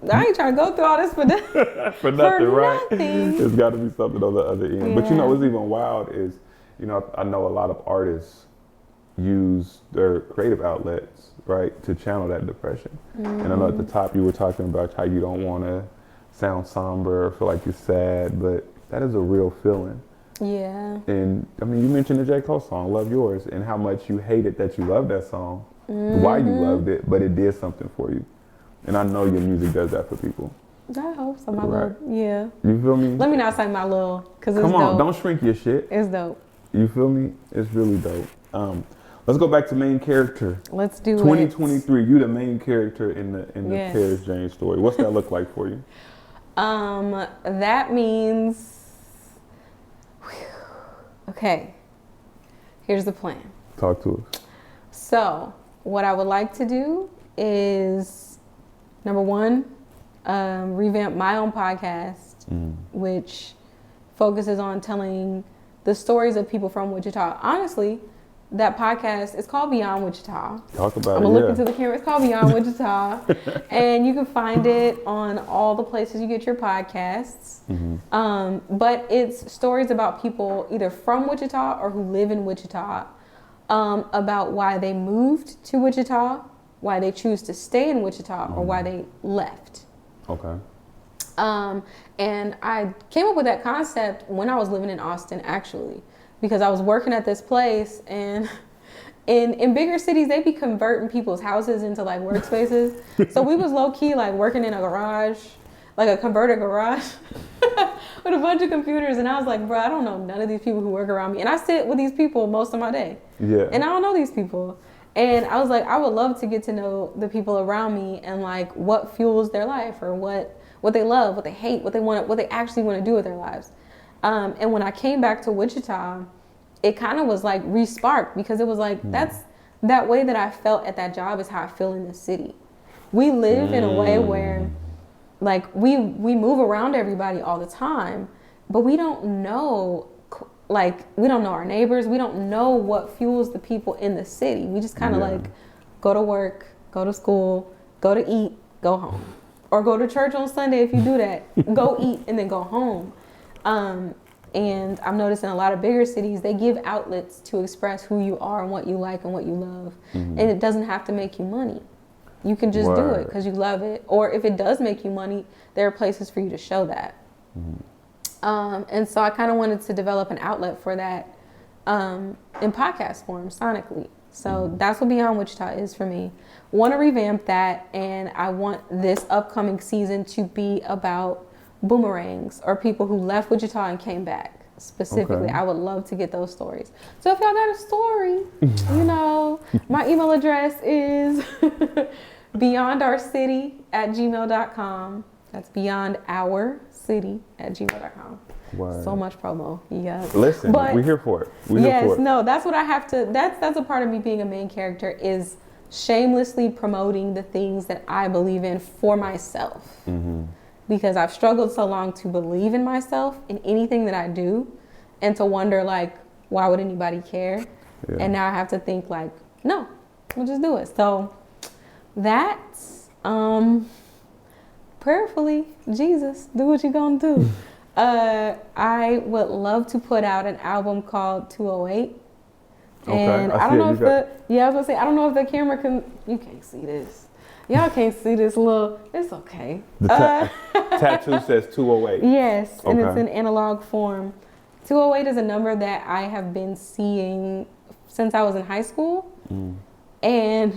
I ain't trying to go through all this for that. for nothing, right? Nothing. There's got to be something on the other end. But you know Yeah. what's even wild is, you know, I know a lot of artists use their creative outlets, right, to channel that depression. And I know at the top you were talking about how you don't want to sound somber or feel like you're sad, but that is a real feeling. Yeah. And I mean, you mentioned the J. Cole song, Love Yours, and how much you hated that you loved that song, why you loved it, but it did something for you. And I know your music does that for people. I hope so. My Right. little, yeah. You feel me? Let me not say my little, cause it's Come on, dope. don't shrink your shit. It's dope. You feel me? It's really dope. Let's go back to main character. Let's do 2023, you the main character in the Yes. Paris Jane story. What's that look like for you? That means, okay, here's the plan. Talk to us. So, what I would like to do is, number one, revamp my own podcast, which focuses on telling the stories of people from Wichita. Honestly, that podcast is called Beyond Wichita. Talk about I'm it. gonna look into the camera. It's called Beyond Wichita, and you can find it on all the places you get your podcasts. But it's stories about people either from Wichita or who live in Wichita, about why they moved to Wichita, why they choose to stay in Wichita, or why they left. Okay. And I came up with that concept when I was living in Austin, actually, because I was working at this place, and in bigger cities, they be converting people's houses into like workspaces. So we was low key like working in a garage, like a converted garage with a bunch of computers. And I was like, bro, I don't know none of these people who work around me. And I sit with these people most of my day. Yeah. And I don't know these people. And I was like, I would love to get to know the people around me and like what fuels their life, or what they love, what they hate, what they want, what they actually want to do with their lives. And when I came back to Wichita, it kind of was like re-sparked, because it was like, that way that I felt at that job is how I feel in the city. We live in a way where like we move around everybody all the time, but we don't know, like we don't know our neighbors. We don't know what fuels the people in the city. We just kind of like go to work, go to school, go to eat, go home, or go to church on Sunday if you do that. Go eat and then go home. And I'm noticing a lot of bigger cities, they give outlets to express who you are and what you like and what you love. And it doesn't have to make you money. You can just do it because you love it. Or if it does make you money, there are places for you to show that. And so I kind of wanted to develop an outlet for that in podcast form, sonically. So that's what Beyond Wichita is for me. Want to revamp that, and I want this upcoming season to be about boomerangs, or people who left Wichita and came back. Specifically, I would love to get those stories. So if y'all got a story, you know, my email address is beyondourcity@gmail.com. That's beyondourcity@gmail.com. Wow. So much promo. Yeah. Listen, we're here for it. We're here for it. No, that's what I have to, that's a part of me being a main character, is shamelessly promoting the things that I believe in for myself. Because I've struggled so long to believe in myself in anything that I do, and to wonder like, why would anybody care? And now I have to think like, no, we'll just do it. So that's prayerfully, Jesus, do what you gonna do. I would love to put out an album called 208. And I don't know if I was gonna say, I don't know if the camera can, you can't see this. Y'all can't see this little. It's okay. The tattoo says 208. Yes, and it's Okay. in analog form. 208 is a number that I have been seeing since I was in high school. And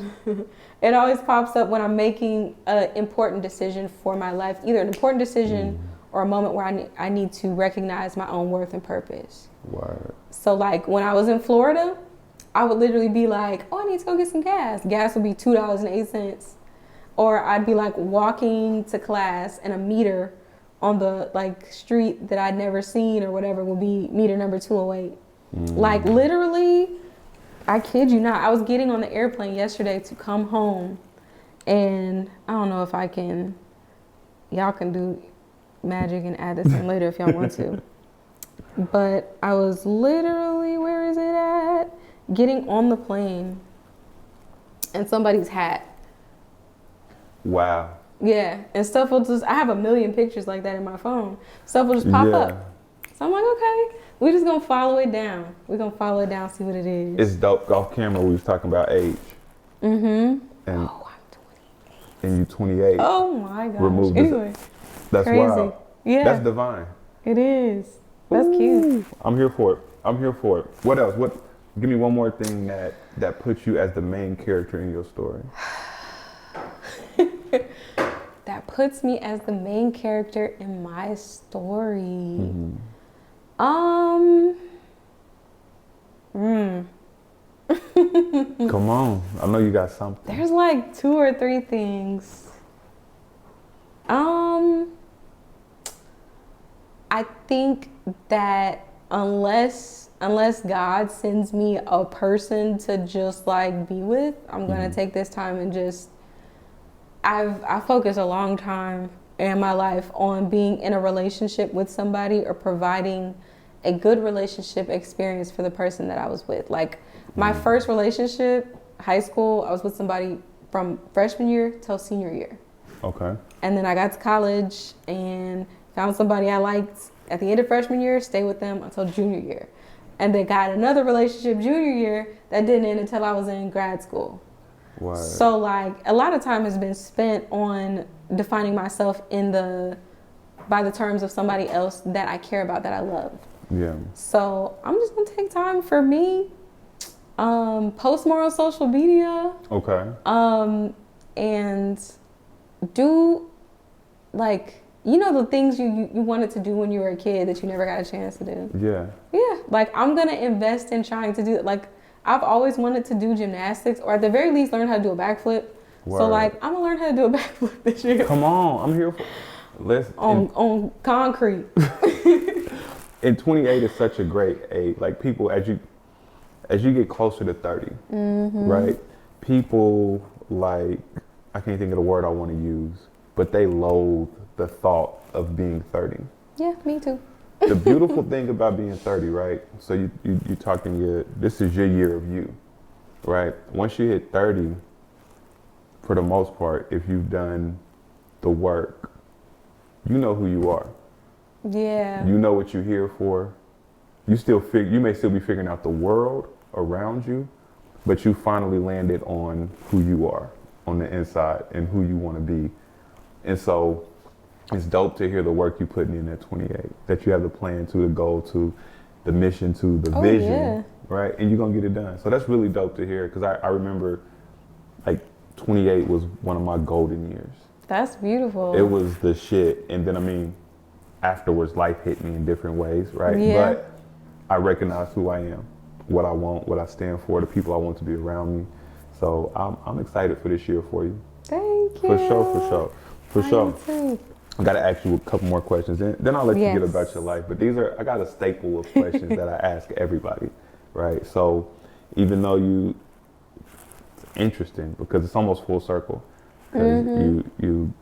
it always pops up when I'm making an important decision for my life, either an important decision or a moment where I need to recognize my own worth and purpose. Word. So like when I was in Florida, I would literally be like, oh, I need to go get some gas. Gas would be $2.08. Or I'd be like walking to class and a meter on the like street that I'd never seen or whatever would be meter number 208. Like literally, I kid you not, I was getting on the airplane yesterday to come home, and I don't know if y'all can do magic and add this in later if y'all want to. But I was literally, where is it at? Getting on the plane and somebody's hat. Wow. Yeah, and stuff will just, I have a million pictures like that in my phone. Stuff will just pop up. So I'm like, okay, we're just gonna follow it down. We're gonna follow it down, see what it is. It's dope. Off camera, we was talking about age. And, Oh, I'm 28. and you 28. Oh my gosh. Remove this. Anyway, That's crazy. wild. Yeah, That's divine. it is. That's cute. I'm here for it. I'm here for it. What else? Give me one more thing that puts you as the main character in your story. That puts me as the main character in my story. Come on. I know you got something. There's like 2 or 3 things. I think that unless God sends me a person to just like be with, I'm gonna take this time and just. I focused a long time in my life on being in a relationship with somebody or providing a good relationship experience for the person that I was with. Like my first relationship, high school, I was with somebody from freshman year till senior year. Okay. And then I got to college and found somebody I liked at the end of freshman year, stayed with them until junior year. And then got another relationship junior year that didn't end until I was in grad school. Word. So like a lot of time has been spent on defining myself by the terms of somebody else that I care about, that I love. Yeah. So I'm just gonna take time for me, post more on social media, Okay. and do like, you know, the things you wanted to do when you were a kid that you never got a chance to do. Yeah. Yeah, like I'm gonna invest in trying to do, like I've always wanted to do gymnastics, or at the very least learn how to do a backflip. Word. So like I'm gonna learn how to do a backflip this year. Come on. I'm here for on concrete. And 28 is such a great age. Like people, as you get closer to 30, right? People like, I can't think of the word I want to use, but they loathe the thought of being 30. Yeah, me too. The beautiful thing about being 30, right? So you talking this is your year of you, right? Once you hit 30, for the most part, if you've done the work, you know who you are. Yeah. You know what you're here for. You may still be figuring out the world around you, but you finally landed on who you are on the inside and who you want to be. And so it's dope to hear the work you're putting in at 28, that you have the plan to, the goal to, the mission to, the vision, yeah. right? And you're going to get it done. So that's really dope to hear, because I remember like 28 was one of my golden years. That's beautiful. It was the shit. And then, I mean, afterwards, life hit me in different ways, right? Yeah. But I recognize who I am, what I want, what I stand for, the people I want to be around me. So I'm excited for this year for you. Thank you. For sure. I am too. I got to ask you a couple more questions, then I'll let you get Yes. about your life. But I got a staple of questions that I ask everybody, right? So even though it's interesting because it's almost full circle. Because you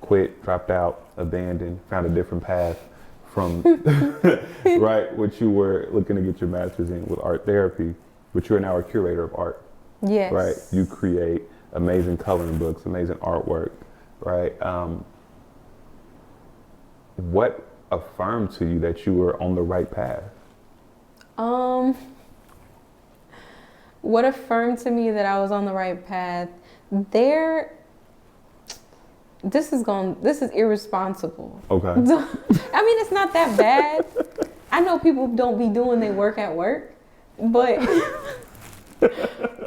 quit, dropped out, abandoned, found a different path from, right, what you were looking to get your master's in with art therapy, but you're now a curator of art. Yes. Right? You create amazing coloring books, amazing artwork, right? What affirmed to you that you were on the right path? What affirmed to me that I was on the right path? This is irresponsible. Okay. I mean, it's not that bad. I know people don't be doing their work at work, but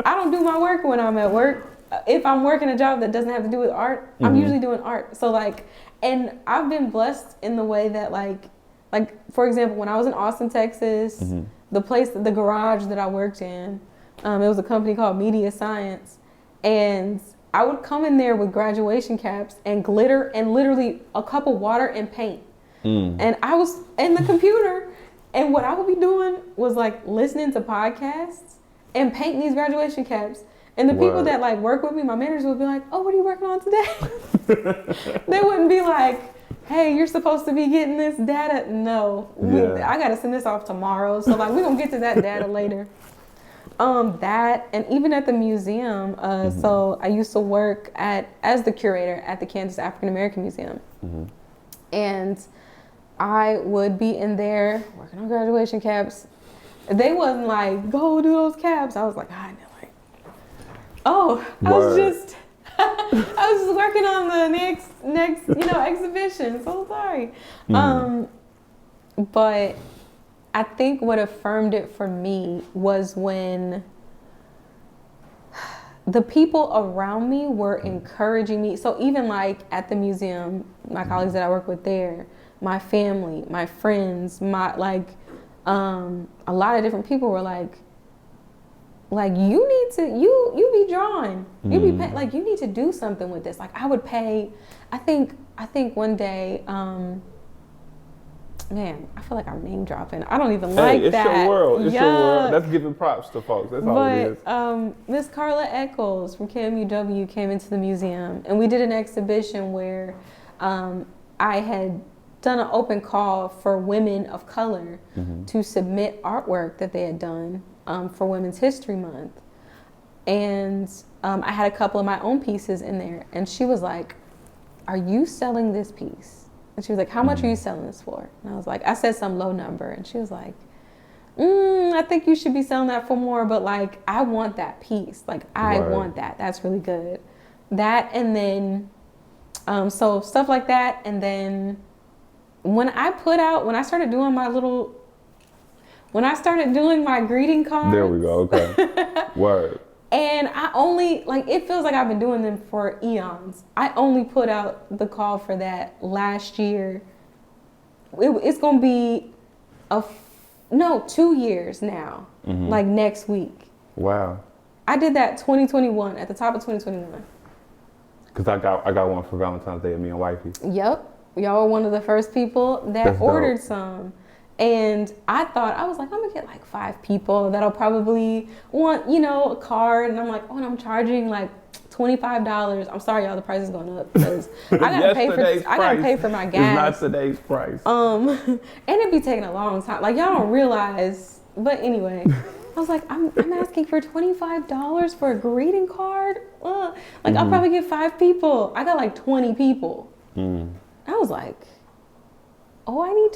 I don't do my work when I'm at work. If I'm working a job that doesn't have to do with art, I'm usually doing art. So like, and I've been blessed in the way that like for example, when I was in Austin, Texas, the garage that I worked in, it was a company called Media Science, and I would come in there with graduation caps and glitter and literally a cup of water and paint. And I was in the computer, and what I would be doing was like listening to podcasts and painting these graduation caps. And the people that like work with me, my managers would be like, "Oh, what are you working on today?" They wouldn't be like, "Hey, you're supposed to be getting this data." No, I got to send this off tomorrow. So like, we're going to get to that data later. That, and even at the museum, so I used to work as the curator at the Kansas African American Museum. And I would be in there working on graduation caps. They wasn't like, "Go do those caps." I was like, I know, like, oh, I was just working on the next, exhibition. So sorry. But I think what affirmed it for me was when the people around me were encouraging me. So even like at the museum, my colleagues that I work with there, my family, my friends, a lot of different people were like you need to, you be drawing, you be like, you need to do something with this. Like I would pay, I think one day, man, I feel like I'm name dropping. I don't even like it's that. Your world. It's Yuck. your world. That's giving props to folks. That's all it is. But Miss Carla Eccles from KMUW came into the museum, and we did an exhibition where I had done an open call for women of color to submit artwork that they had done for Women's History Month. And I had a couple of my own pieces in there, and she was like, "Are you selling this piece?" And she was like, "How much are you selling this for?" And I was like, I said some low number. And she was like, "I think you should be selling that for more, but like, I want that piece. Like, I want that. That's really good." That, and then, so stuff like that. And then when I started doing my greeting cards. There we go. Okay. Word. And I only, like, it feels like I've been doing them for eons. I only put out the call for that last year. It's going to be 2 years now, like next week. Wow. I did that 2021, at the top of 2021. Because I got one for Valentine's Day of me and wifey. Yep. Y'all were one of the first people that That's ordered dope. some. And I was like, I'm gonna get like 5 people that'll probably want, a card. And I'm like, oh, and I'm charging like $25. I'm sorry, y'all, the price is going up because I gotta pay for my gas. It's not today's price. And it'd be taking a long time. Like, y'all don't realize. But anyway, I was like, I'm asking for $25 for a greeting card. I'll probably get 5 people. I got like 20 people. I was like, oh, I need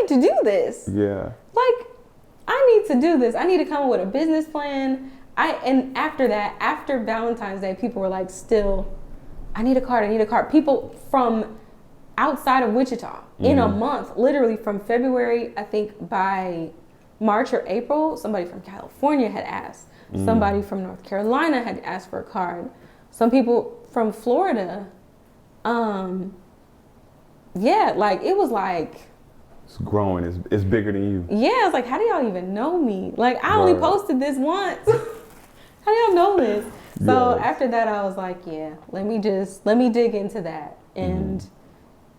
to do this. Yeah. Like, I need to do this. I need to come up with a business plan. And after Valentine's Day, people were like, still, I need a card. People from outside of Wichita in a month, literally from February, I think by March or April, somebody from California had asked. Somebody from North Carolina had asked for a card. Some people from Florida. Yeah, like, it was like, it's growing. It's bigger than you. yeah, it's like, how do y'all even know me? Like, I only posted this once. How do y'all know this? So after that, I was like, yeah, let me dig into that. And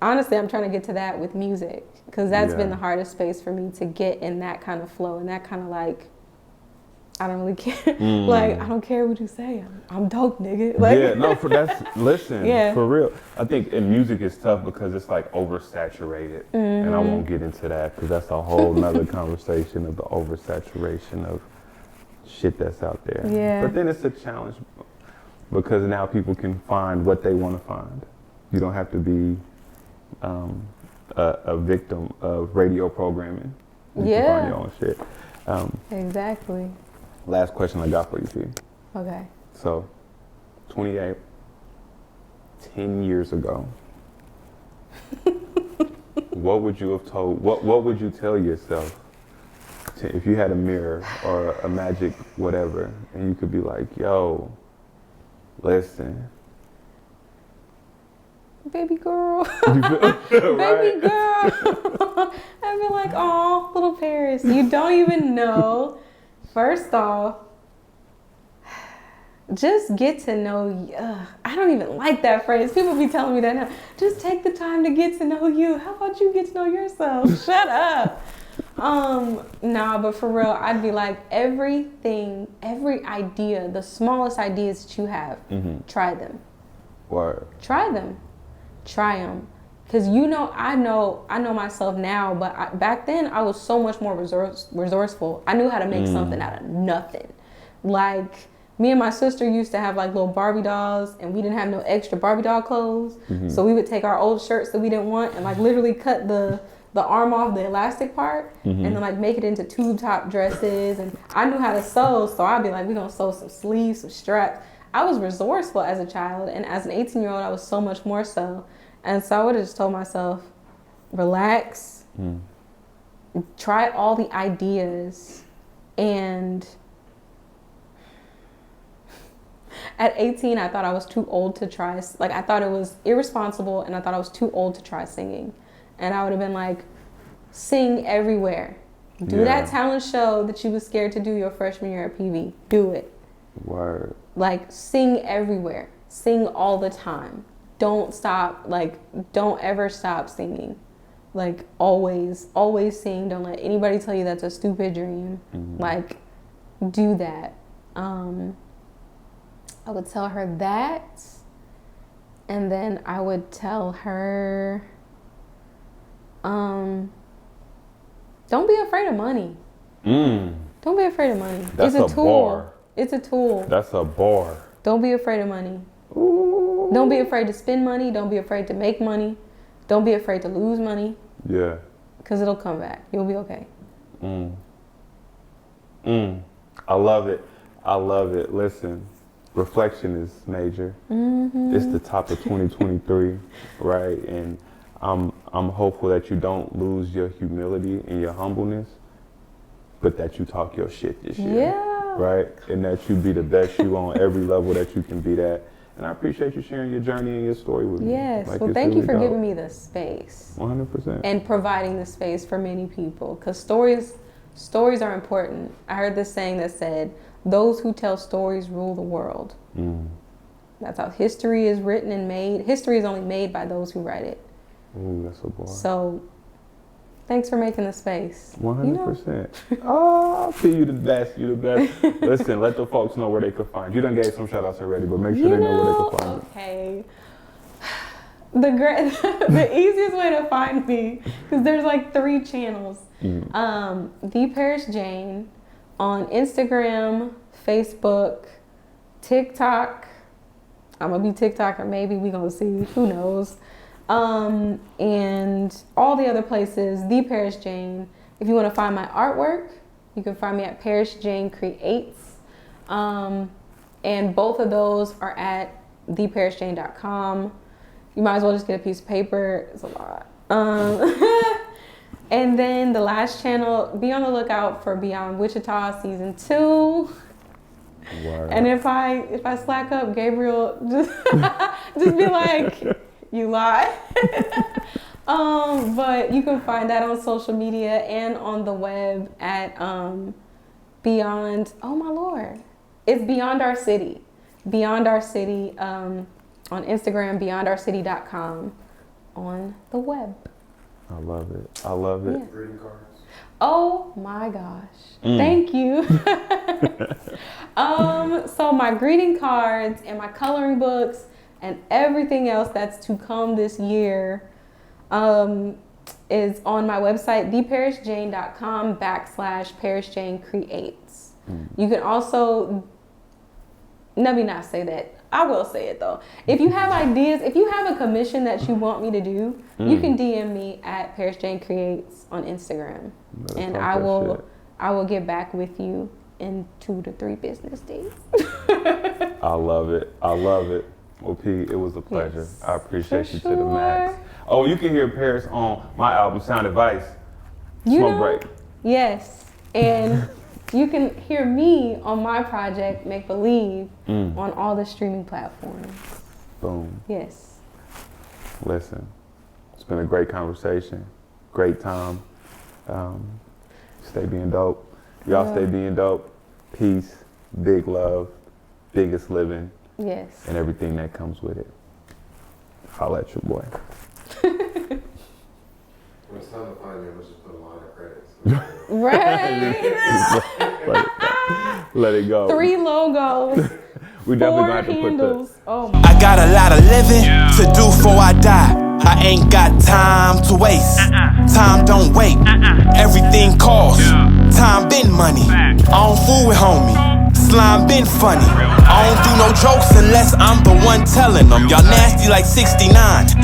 honestly, I'm trying to get to that with music, because that's been the hardest space for me to get in that kind of flow and that kind of like, I don't really care. Like, I don't care what you say. I'm dope, nigga. Like, yeah, no, listen, for real. I think in music it's tough because it's like oversaturated. And I won't get into that because that's a whole nother conversation of the oversaturation of shit that's out there. Yeah. But then it's a challenge because now people can find what they want to find. You don't have to be a victim of radio programming. You can find your own shit. Exactly. Last question I got for you, T. Okay. So, 28, 10 years ago, what would you have told, what would you tell yourself if you had a mirror or a magic whatever, and you could be like, yo, listen. Baby girl. Right? Baby girl. I'd be like, oh, little Paris, you don't even know. First off, just get to know, I don't even like that phrase. People be telling me that now. Just take the time to get to know you. How about you get to know yourself? Shut up. Nah, but for real, I'd be like, everything, every idea, the smallest ideas that you have, try them. Word. Try them. Try them. Because I know myself now, but back then I was so much more resourceful. I knew how to make something out of nothing. Like, me and my sister used to have like little Barbie dolls, and we didn't have no extra Barbie doll clothes. So we would take our old shirts that we didn't want and like literally cut the arm off the elastic part and then like make it into tube top dresses. And I knew how to sew, so I'd be like, we're gonna sew some sleeves, some straps. I was resourceful as a child, and as an 18-year-old, I was so much more so. And so I would have just told myself, relax, try all the ideas. And at 18, I thought I was too old to try. Like, I thought it was irresponsible, and I thought I was too old to try singing. And I would have been like, sing everywhere. Do that talent show that you was scared to do your freshman year at PV. Do it. Word. Like, sing everywhere. Sing all the time. Don't stop. Like, don't ever stop singing. Like, always sing. Don't let anybody tell you that's a stupid dream. Like, do that. I would tell her that. And then I would tell her, don't be afraid of money. Don't be afraid of money. That's it's a tool. Bar. It's a tool. That's a bar. Don't be afraid of money. Ooh. Don't be afraid to spend money. Don't be afraid to make money. Don't be afraid to lose money. Yeah. Because it'll come back. You'll be okay. I love it. I love it. Listen, reflection is major. It's the top of 2023, right? And I'm hopeful that you don't lose your humility and your humbleness, but that you talk your shit this year. Yeah. Right? And that you be the best you on every level that you can be that. And I appreciate you sharing your journey and your story with me. Yes. Like, well, thank you for giving me the space. 100%. And providing the space for many people. Because stories are important. I heard this saying that said, those who tell stories rule the world. That's how history is written and made. History is only made by those who write it. Ooh, that's a bar. So, thanks for making the space. 100%. Oh, P, you the best. You the best. Listen, let the folks know where they can find you. You done gave some shout outs already, but make sure they know where they can find you. Okay. The easiest way to find me, because there's like 3 channels. The Paris Jane on Instagram, Facebook, TikTok. I'm gonna be TikToker, maybe. We gonna see. Who knows? And all the other places, The Paris Jane. If you want to find my artwork, you can find me at Paris Jane Creates. And both of those are at theparisjane.com. You might as well just get a piece of paper. It's a lot. And then the last channel, be on the lookout for Beyond Wichita Season 2. Word. And if I slack up, Gabriel, just be like, you lie. But you can find that on social media and on the web at Beyond, oh my Lord. It's Beyond Our City. Beyond Our City on Instagram, beyondourcity.com on the web. I love it. I love it. Yeah. Greeting cards. Oh my gosh. Thank you. So my greeting cards and my coloring books and everything else that's to come this year is on my website, theparisjane.com/ParisJaneCreates. You can also, let me not say that. I will say it though. If you have ideas, if you have a commission that you want me to do, you can DM me at Paris Jane Creates on Instagram, and I will get back with you in 2 to 3 business days. I love it. I love it. Well, P, it was a pleasure. Yes, I appreciate for you to the max. sure. Oh, you can hear Paris on my album, Sound Advice. You Smoke know? Break. Yes, and you can hear me on my project, Make Believe, on all the streaming platforms. Boom. Yes. Listen, it's been a great conversation. Great time. Stay being dope. Y'all stay being dope. Peace, big love, biggest living, Yes. and everything that comes with it. Holla at your boy. When it's time to find me, I'm just put a line of credits. Right. Let it go. 3 logos, We 4 definitely gonna have to put handles. Oh my. I got a lot of living to do before I die. I ain't got time to waste. Time don't wait. Everything costs. Time been money. I don't fool with homie. Slime been funny. I don't do no jokes unless I'm the one telling them. Y'all nasty like 69.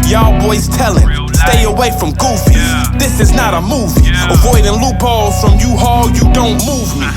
Y'all boys telling. Stay away from goofies. This is not a movie. Avoiding loopholes from U-Haul, you don't move me.